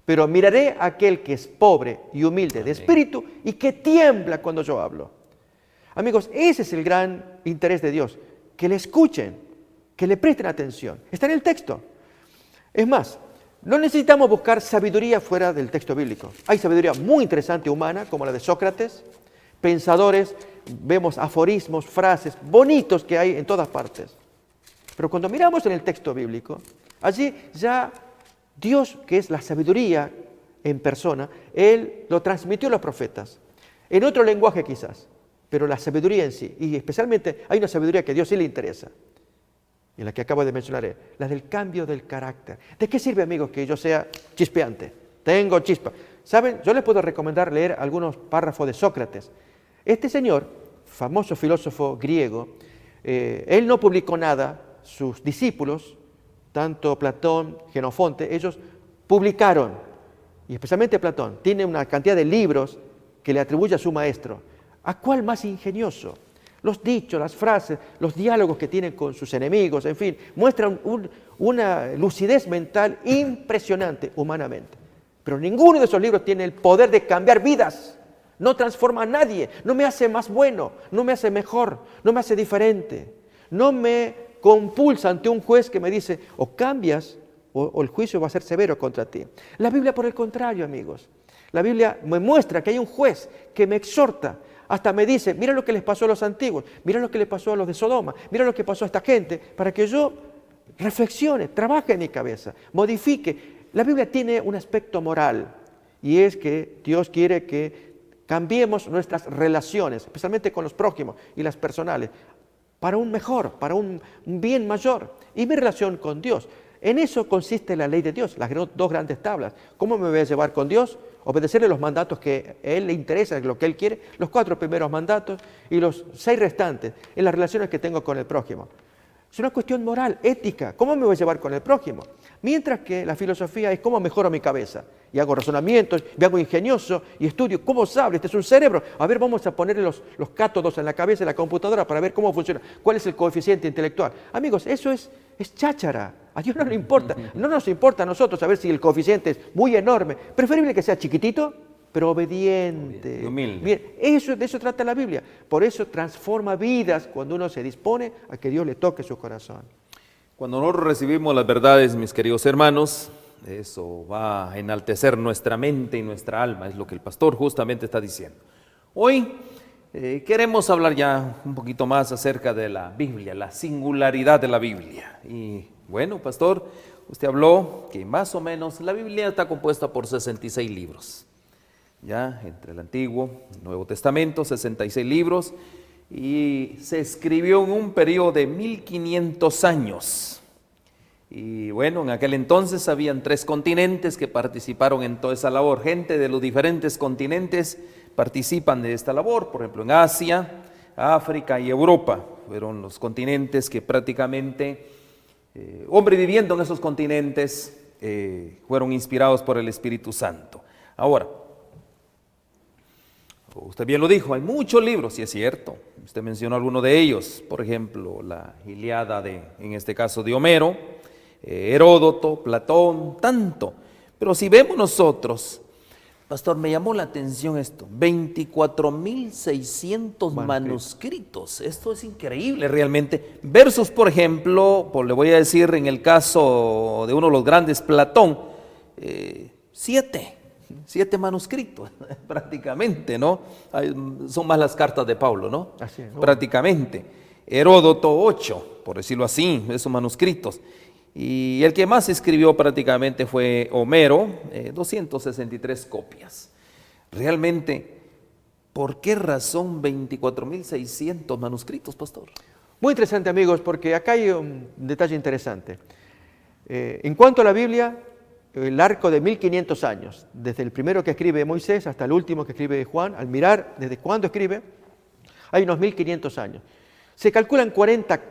Pero miraré a aquel que es pobre y humilde de espíritu y que tiembla cuando yo hablo. Amigos, ese es el gran interés de Dios, que le escuchen, que le presten atención. Está en el texto. Es más, no necesitamos buscar sabiduría fuera del texto bíblico. Hay sabiduría muy interesante humana, como la de Sócrates, pensadores, vemos aforismos, frases bonitos que hay en todas partes. Pero cuando miramos en el texto bíblico, allí ya Dios, que es la sabiduría en persona, Él lo transmitió a los profetas, en otro lenguaje quizás, pero la sabiduría en sí, y especialmente hay una sabiduría que a Dios sí le interesa, y la que acabo de mencionar, la del cambio del carácter. ¿De qué sirve, amigos, que yo sea chispeante? Tengo chispa. ¿Saben? Yo les puedo recomendar leer algunos párrafos de Sócrates. Este señor, famoso filósofo griego, él no publicó nada, sus discípulos, tanto Platón, Jenofonte, ellos publicaron y especialmente Platón, tiene una cantidad de libros que le atribuye a su maestro. ¿A cuál más ingenioso? Los dichos, las frases, los diálogos que tienen con sus enemigos, en fin, muestran una lucidez mental impresionante humanamente. Pero ninguno de esos libros tiene el poder de cambiar vidas. No transforma a nadie, no me hace más bueno, no me hace mejor, no me hace diferente. No me compulsa ante un juez que me dice, o cambias o el juicio va a ser severo contra ti. La Biblia, por el contrario, amigos, la Biblia me muestra que hay un juez que me exhorta. Hasta me dice, mira lo que les pasó a los antiguos, mira lo que les pasó a los de Sodoma, mira lo que pasó a esta gente, para que yo reflexione, trabaje en mi cabeza, modifique. La Biblia tiene un aspecto moral, y es que Dios quiere que cambiemos nuestras relaciones, especialmente con los prójimos y las personales, para un mejor, para un bien mayor. Y mi relación con Dios, en eso consiste la ley de Dios, las dos grandes tablas. ¿Cómo me voy a llevar con Dios? Obedecerle los mandatos que a Él le interesa, lo que Él quiere, los 4 primeros mandatos y los 6 restantes en las relaciones que tengo con el prójimo. Es una cuestión moral, ética. ¿Cómo me voy a llevar con el prójimo? Mientras que la filosofía es cómo mejoro mi cabeza. Y hago razonamientos, me hago ingenioso y estudio cómo sabe, este es un cerebro. A ver, vamos a ponerle los cátodos en la cabeza de la computadora para ver cómo funciona. ¿Cuál es el coeficiente intelectual? Amigos, eso es cháchara. A Dios no le importa. No nos importa a nosotros saber si el coeficiente es muy enorme. Preferible que sea chiquitito, pero obediente. Humilde. Bien, de eso trata la Biblia. Por eso transforma vidas cuando uno se dispone a que Dios le toque su corazón. Cuando nosotros recibimos las verdades, mis queridos hermanos, eso va a enaltecer nuestra mente y nuestra alma, es lo que el pastor justamente está diciendo. Hoy queremos hablar ya un poquito más acerca de la Biblia, la singularidad de la Biblia. Y bueno, pastor, usted habló que más o menos la Biblia está compuesta por 66 libros. Ya entre el Antiguo y el Nuevo Testamento, 66 libros, y se escribió en un periodo de 1500 años. Y bueno, en aquel entonces habían 3 continentes que participaron en toda esa labor. Gente de los diferentes continentes participan de esta labor, por ejemplo en Asia, África y Europa. Fueron los continentes que prácticamente, hombres viviendo en esos continentes, fueron inspirados por el Espíritu Santo. Ahora, usted bien lo dijo, hay muchos libros, sí es cierto. Usted mencionó algunos de ellos, por ejemplo, la Ilíada en este caso de Homero, Heródoto, Platón, tanto. Pero si vemos nosotros, pastor, me llamó la atención esto, 24.600 manuscritos. Esto es increíble realmente. Versus, por ejemplo, le voy a decir en el caso de uno de los grandes, Platón, 7 manuscritos prácticamente, ¿no? Son más las cartas de Pablo, ¿no? Así es, ¿no? Prácticamente. Heródoto 8, por decirlo así, esos manuscritos. Y el que más escribió prácticamente fue Homero, 263 copias. Realmente, ¿por qué razón 24.600 manuscritos, pastor? Muy interesante, amigos, porque acá hay un detalle interesante. En cuanto a la Biblia, el arco de 1500 años, desde el primero que escribe Moisés hasta el último que escribe Juan, al mirar desde cuándo escribe, hay unos 1500 años. Se calculan 40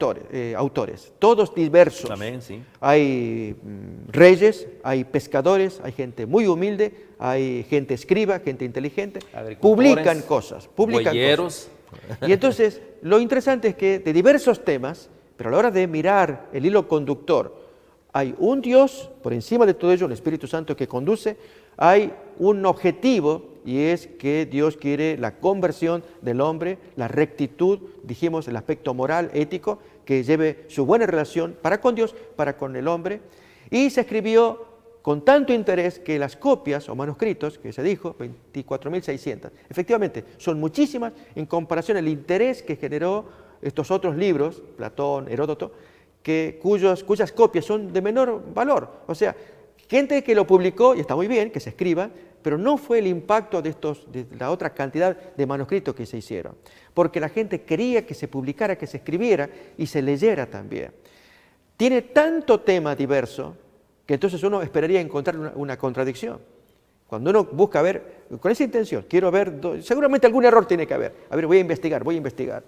autores, todos diversos. Amén, sí. Hay reyes, hay pescadores, hay gente muy humilde, hay gente escriba, gente inteligente, publican cosas, huelleros. Y entonces, lo interesante es que de diversos temas, pero a la hora de mirar el hilo conductor, hay un Dios por encima de todo ello, el Espíritu Santo que conduce, hay un objetivo y es que Dios quiere la conversión del hombre, la rectitud, dijimos el aspecto moral, ético, que lleve su buena relación para con Dios, para con el hombre. Y se escribió con tanto interés que las copias o manuscritos, que se dijo, 24.600, efectivamente son muchísimas en comparación al interés que generó estos otros libros, Platón, Heródoto, cuyas copias son de menor valor. O sea, gente que lo publicó, y está muy bien que se escriba, pero no fue el impacto de la otra cantidad de manuscritos que se hicieron, porque la gente quería que se publicara, que se escribiera y se leyera también. Tiene tanto tema diverso que entonces uno esperaría encontrar una contradicción. Cuando uno busca ver, con esa intención, quiero ver, seguramente algún error tiene que haber. A ver, voy a investigar.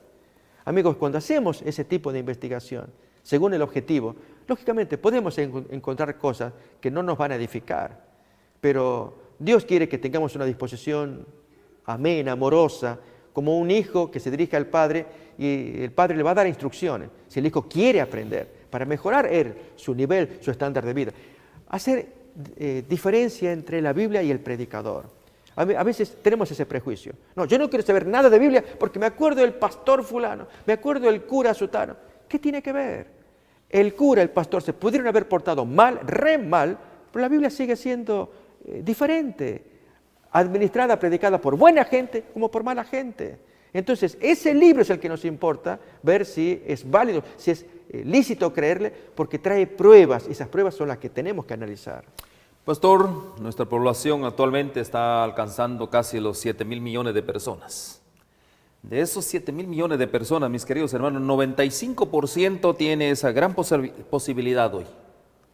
Amigos, cuando hacemos ese tipo de investigación, según el objetivo, lógicamente podemos encontrar cosas que no nos van a edificar, pero Dios quiere que tengamos una disposición amena, amorosa, como un hijo que se dirige al padre y el padre le va a dar instrucciones. Si el hijo quiere aprender, para mejorar su nivel, su estándar de vida. Hacer diferencia entre la Biblia y el predicador. A veces tenemos ese prejuicio. No, yo no quiero saber nada de Biblia porque me acuerdo del pastor fulano, me acuerdo del cura sutano. ¿Qué tiene que ver? El cura, el pastor se pudieron haber portado mal, re mal, pero la Biblia sigue siendo diferente, administrada, predicada por buena gente como por mala gente. Entonces, ese libro es el que nos importa ver si es válido, si es lícito creerle, porque trae pruebas, y esas pruebas son las que tenemos que analizar. Pastor, nuestra población actualmente está alcanzando casi los 7,000 millones de personas. De esos 7,000 millones de personas, mis queridos hermanos, 95% tiene esa gran posibilidad hoy.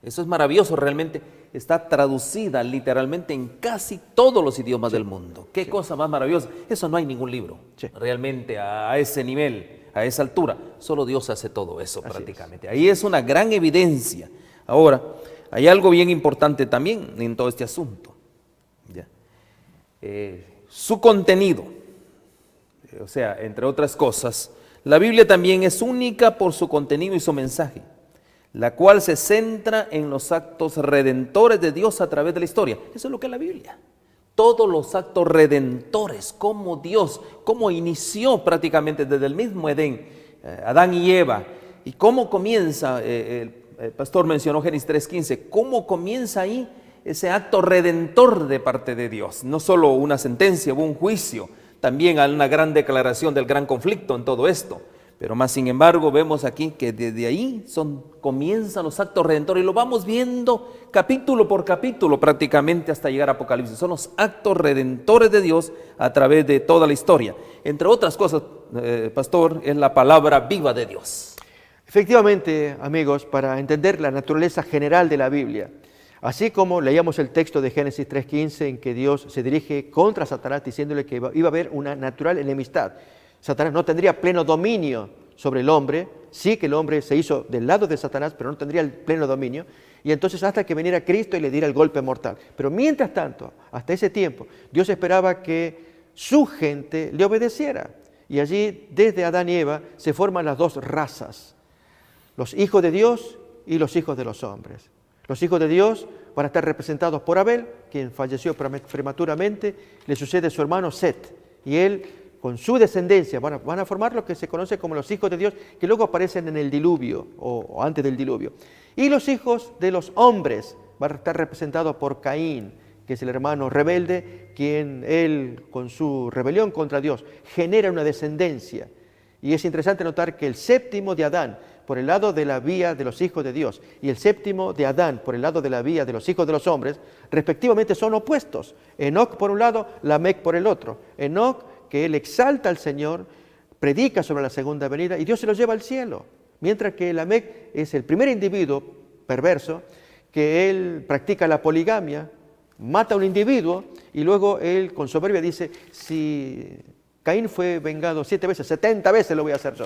Eso es maravilloso, realmente está traducida literalmente en casi todos los idiomas del mundo. Qué cosa más maravillosa. Eso no hay ningún libro, realmente a ese nivel, a esa altura. Solo Dios hace todo eso prácticamente. Ahí es una gran evidencia. Ahora, hay algo bien importante también en todo este asunto. Su contenido, o sea, entre otras cosas, la Biblia también es única por su contenido y su mensaje, la cual se centra en los actos redentores de Dios a través de la historia. Eso es lo que es la Biblia. Todos los actos redentores, como Dios, cómo inició prácticamente desde el mismo Edén, Adán y Eva, y cómo comienza, el pastor mencionó Génesis 3:15, cómo comienza ahí ese acto redentor de parte de Dios. No solo una sentencia, hubo un juicio, también hay una gran declaración del gran conflicto en todo esto. Pero más sin embargo vemos aquí que desde ahí comienzan los actos redentores y lo vamos viendo capítulo por capítulo prácticamente hasta llegar a Apocalipsis. Son los actos redentores de Dios a través de toda la historia. Entre otras cosas, pastor, es la palabra viva de Dios. Efectivamente, amigos, para entender la naturaleza general de la Biblia, así como leíamos el texto de Génesis 3:15 en que Dios se dirige contra Satanás diciéndole que iba a haber una natural enemistad. Satanás no tendría pleno dominio sobre el hombre, sí que el hombre se hizo del lado de Satanás, pero no tendría el pleno dominio, y entonces hasta que viniera Cristo y le diera el golpe mortal. Pero mientras tanto, hasta ese tiempo, Dios esperaba que su gente le obedeciera, y allí desde Adán y Eva se forman las dos razas, los hijos de Dios y los hijos de los hombres. Los hijos de Dios van a estar representados por Abel, quien falleció prematuramente, le sucede su hermano Set, y él con su descendencia van a formar lo que se conoce como los hijos de Dios, que luego aparecen en el diluvio o antes del diluvio. Y los hijos de los hombres van a estar representados por Caín, que es el hermano rebelde, quien él con su rebelión contra Dios genera una descendencia. Y es interesante notar que el séptimo de Adán, por el lado de la vía de los hijos de Dios, y el séptimo de Adán, por el lado de la vía de los hijos de los hombres, respectivamente son opuestos. Enoc por un lado, Lamec por el otro. Enoc, que él exalta al Señor, predica sobre la segunda venida y Dios se lo lleva al cielo. Mientras que Lamec es el primer individuo perverso, que él practica la poligamia, mata a un individuo y luego él con soberbia dice, si Caín fue vengado 7 veces, 70 veces lo voy a hacer yo.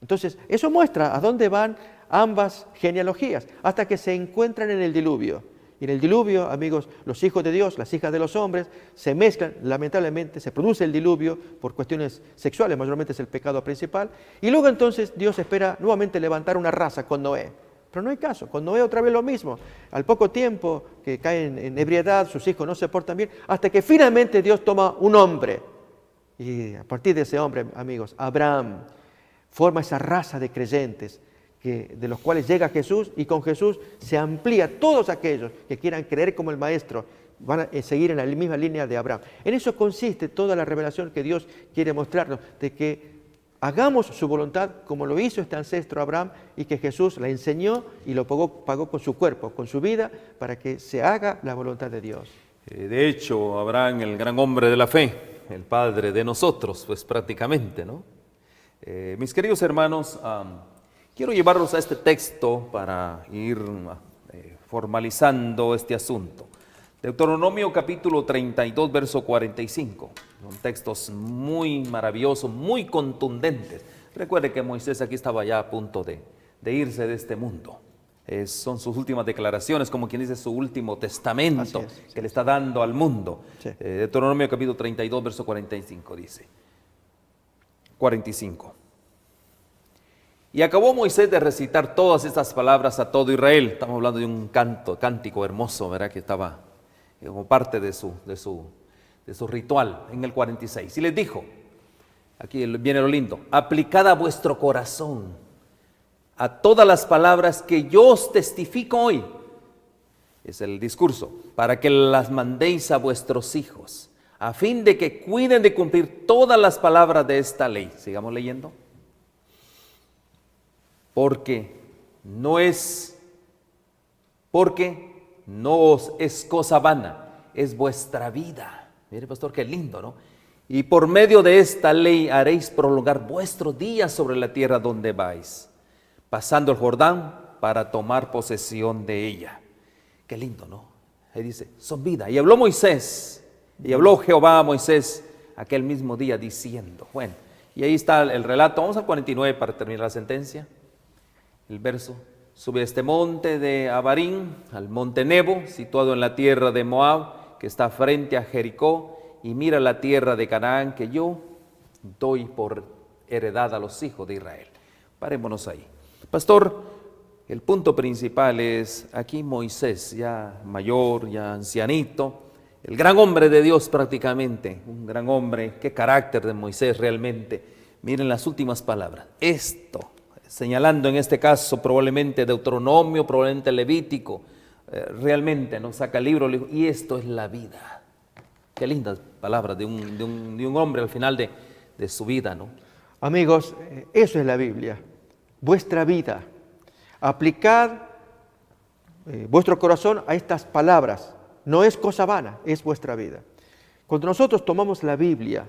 Entonces, eso muestra a dónde van ambas genealogías, hasta que se encuentran en el diluvio. Y en el diluvio, amigos, los hijos de Dios, las hijas de los hombres, se mezclan, lamentablemente, se produce el diluvio por cuestiones sexuales, mayormente es el pecado principal, y luego entonces Dios espera nuevamente levantar una raza con Noé. Pero no hay caso, con Noé otra vez lo mismo. Al poco tiempo que caen en ebriedad, sus hijos no se portan bien, hasta que finalmente Dios toma un hombre. Y a partir de ese hombre, amigos, Abraham forma esa raza de creyentes, de los cuales llega Jesús, y con Jesús se amplía todos aquellos que quieran creer como el Maestro, van a seguir en la misma línea de Abraham. En eso consiste toda la revelación que Dios quiere mostrarnos, de que hagamos su voluntad como lo hizo este ancestro Abraham, y que Jesús la enseñó y lo pagó con su cuerpo, con su vida, para que se haga la voluntad de Dios. De hecho, Abraham, el gran hombre de la fe, el padre de nosotros, pues prácticamente, ¿no? Mis queridos hermanos, quiero llevarlos a este texto para ir formalizando este asunto. Deuteronomio capítulo 32, verso 45. Son textos muy maravillosos, muy contundentes. Recuerde que Moisés aquí estaba ya a punto de irse de este mundo. son sus últimas declaraciones, como quien dice su último testamento que le está dando al mundo. Sí. Deuteronomio capítulo 32, verso 45 dice. 45. Y acabó Moisés de recitar todas estas palabras a todo Israel. Estamos hablando de un cántico hermoso, ¿verdad? Que estaba como parte de su ritual en el 46. Y les dijo, aquí viene lo lindo, aplicad a vuestro corazón a todas las palabras que yo os testifico hoy. Es el discurso, para que las mandéis a vuestros hijos, a fin de que cuiden de cumplir todas las palabras de esta ley. Sigamos leyendo. Porque no os es cosa vana, es vuestra vida. Mire, pastor, qué lindo, ¿no? Y por medio de esta ley haréis prolongar vuestros días sobre la tierra donde vais, pasando el Jordán para tomar posesión de ella. Qué lindo, ¿no? Ahí dice, son vida. Y habló Moisés, y habló Jehová a Moisés aquel mismo día diciendo, bueno, y ahí está el relato. Vamos al 49 para terminar la sentencia. El verso, sube a este monte de Abarim, al monte Nebo, situado en la tierra de Moab, que está frente a Jericó, y mira la tierra de Canaán que yo doy por heredad a los hijos de Israel. Parémonos ahí. Pastor, el punto principal es aquí Moisés, ya mayor, ya ancianito, el gran hombre de Dios prácticamente, un gran hombre. Qué carácter de Moisés realmente. Miren las últimas palabras. Esto, señalando en este caso probablemente Deuteronomio, probablemente Levítico, realmente nos saca el libro y esto es la vida. Qué lindas palabras de un hombre al final de su vida, ¿no? Amigos, eso es la Biblia, vuestra vida. Aplicad vuestro corazón a estas palabras. No es cosa vana, es vuestra vida. Cuando nosotros tomamos la Biblia,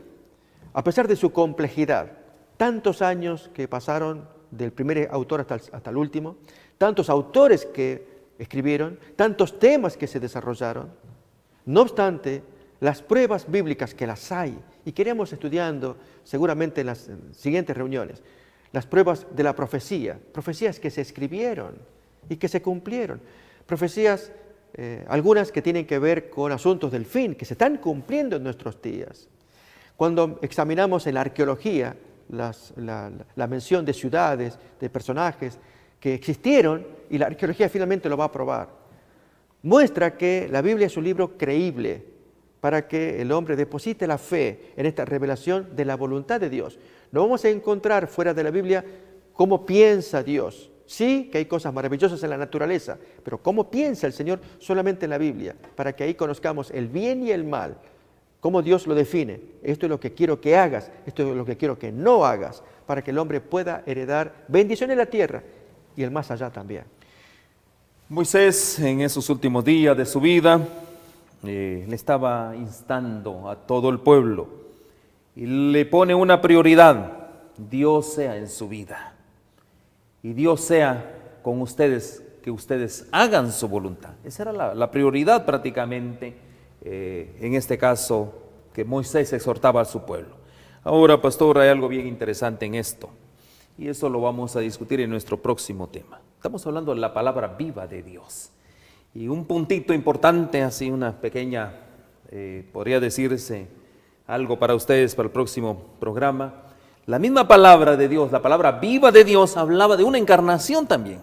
a pesar de su complejidad, tantos años que pasaron del primer autor hasta el último, tantos autores que escribieron, tantos temas que se desarrollaron, no obstante, las pruebas bíblicas que las hay, y que iremos estudiando seguramente en las siguientes reuniones, las pruebas de la profecía, profecías que se escribieron y que se cumplieron, profecías algunas que tienen que ver con asuntos del fin, que se están cumpliendo en nuestros días. Cuando examinamos en la arqueología la mención de ciudades, de personajes que existieron, y la arqueología finalmente lo va a probar, muestra que la Biblia es un libro creíble para que el hombre deposite la fe en esta revelación de la voluntad de Dios. No vamos a encontrar fuera de la Biblia cómo piensa Dios. Sí, que hay cosas maravillosas en la naturaleza, pero cómo piensa el Señor solamente en la Biblia, para que ahí conozcamos el bien y el mal, cómo Dios lo define. Esto es lo que quiero que hagas, esto es lo que quiero que no hagas, para que el hombre pueda heredar bendición en la tierra y el más allá también. Moisés, en esos últimos días de su vida, le estaba instando a todo el pueblo y le pone una prioridad: Dios sea en su vida y Dios sea con ustedes, que ustedes hagan su voluntad. Esa era la prioridad prácticamente, en este caso, que Moisés exhortaba a su pueblo. Ahora, pastor, hay algo bien interesante en esto, y eso lo vamos a discutir en nuestro próximo tema. Estamos hablando de la palabra viva de Dios. Y un puntito importante, así una pequeña, podría decirse algo para ustedes para el próximo programa. La misma palabra de Dios, la palabra viva de Dios, hablaba de una encarnación también.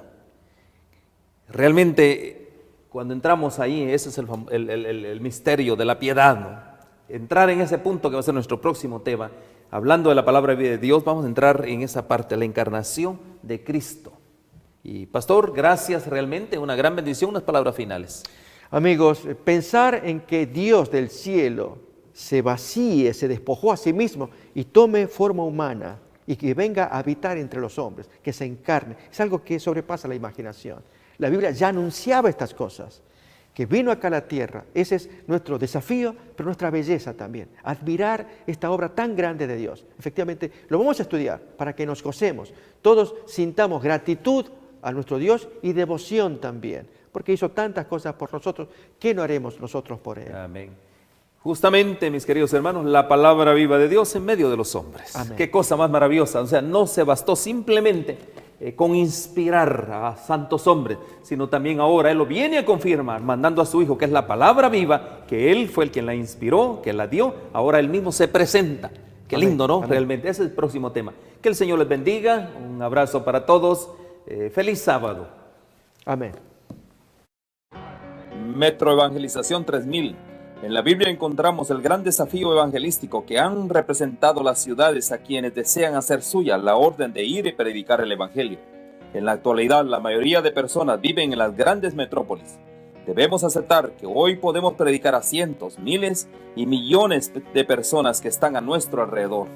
Realmente, cuando entramos ahí, ese es el misterio de la piedad, ¿no? Entrar en ese punto que va a ser nuestro próximo tema, hablando de la palabra vida de Dios, vamos a entrar en esa parte, la encarnación de Cristo. Y pastor, gracias, realmente una gran bendición, unas palabras finales. Amigos, pensar en que Dios del cielo se vacíe, se despojó a sí mismo y tome forma humana y que venga a habitar entre los hombres, que se encarne, es algo que sobrepasa la imaginación. La Biblia ya anunciaba estas cosas, que vino acá a la tierra. Ese es nuestro desafío, pero nuestra belleza también, admirar esta obra tan grande de Dios. Efectivamente, lo vamos a estudiar para que nos gocemos, todos sintamos gratitud a nuestro Dios y devoción también, porque hizo tantas cosas por nosotros. ¿Qué no haremos nosotros por Él? Amén. Justamente, mis queridos hermanos, la palabra viva de Dios en medio de los hombres. Amén. Qué cosa más maravillosa. O sea, no se bastó simplemente con inspirar a santos hombres, sino también ahora Él lo viene a confirmar, mandando a su Hijo, que es la palabra viva, que Él fue el quien la inspiró, que la dio, ahora Él mismo se presenta. Qué Amén. lindo, ¿no? Amén. Realmente, ese es el próximo tema. Que el Señor les bendiga, un abrazo para todos, feliz sábado. Amén. Metro Evangelización 3000. En la Biblia encontramos el gran desafío evangelístico que han representado las ciudades a quienes desean hacer suya la orden de ir y predicar el Evangelio. En la actualidad, la mayoría de personas viven en las grandes metrópolis. Debemos aceptar que hoy podemos predicar a cientos, miles y millones de personas que están a nuestro alrededor.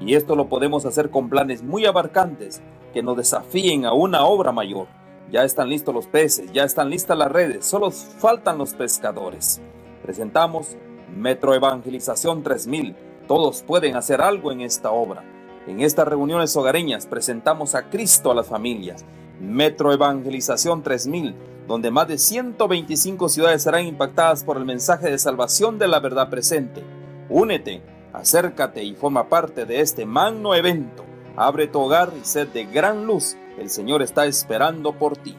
Y esto lo podemos hacer con planes muy abarcantes que nos desafíen a una obra mayor. Ya están listos los peces, ya están listas las redes, solo faltan los pescadores. Presentamos Metro Evangelización 3000. Todos pueden hacer algo en esta obra. En estas reuniones hogareñas presentamos a Cristo a las familias. Metro Evangelización 3000, donde más de 125 ciudades serán impactadas por el mensaje de salvación de la verdad presente. Únete, acércate y forma parte de este magno evento. Abre tu hogar y sed de gran luz. El Señor está esperando por ti.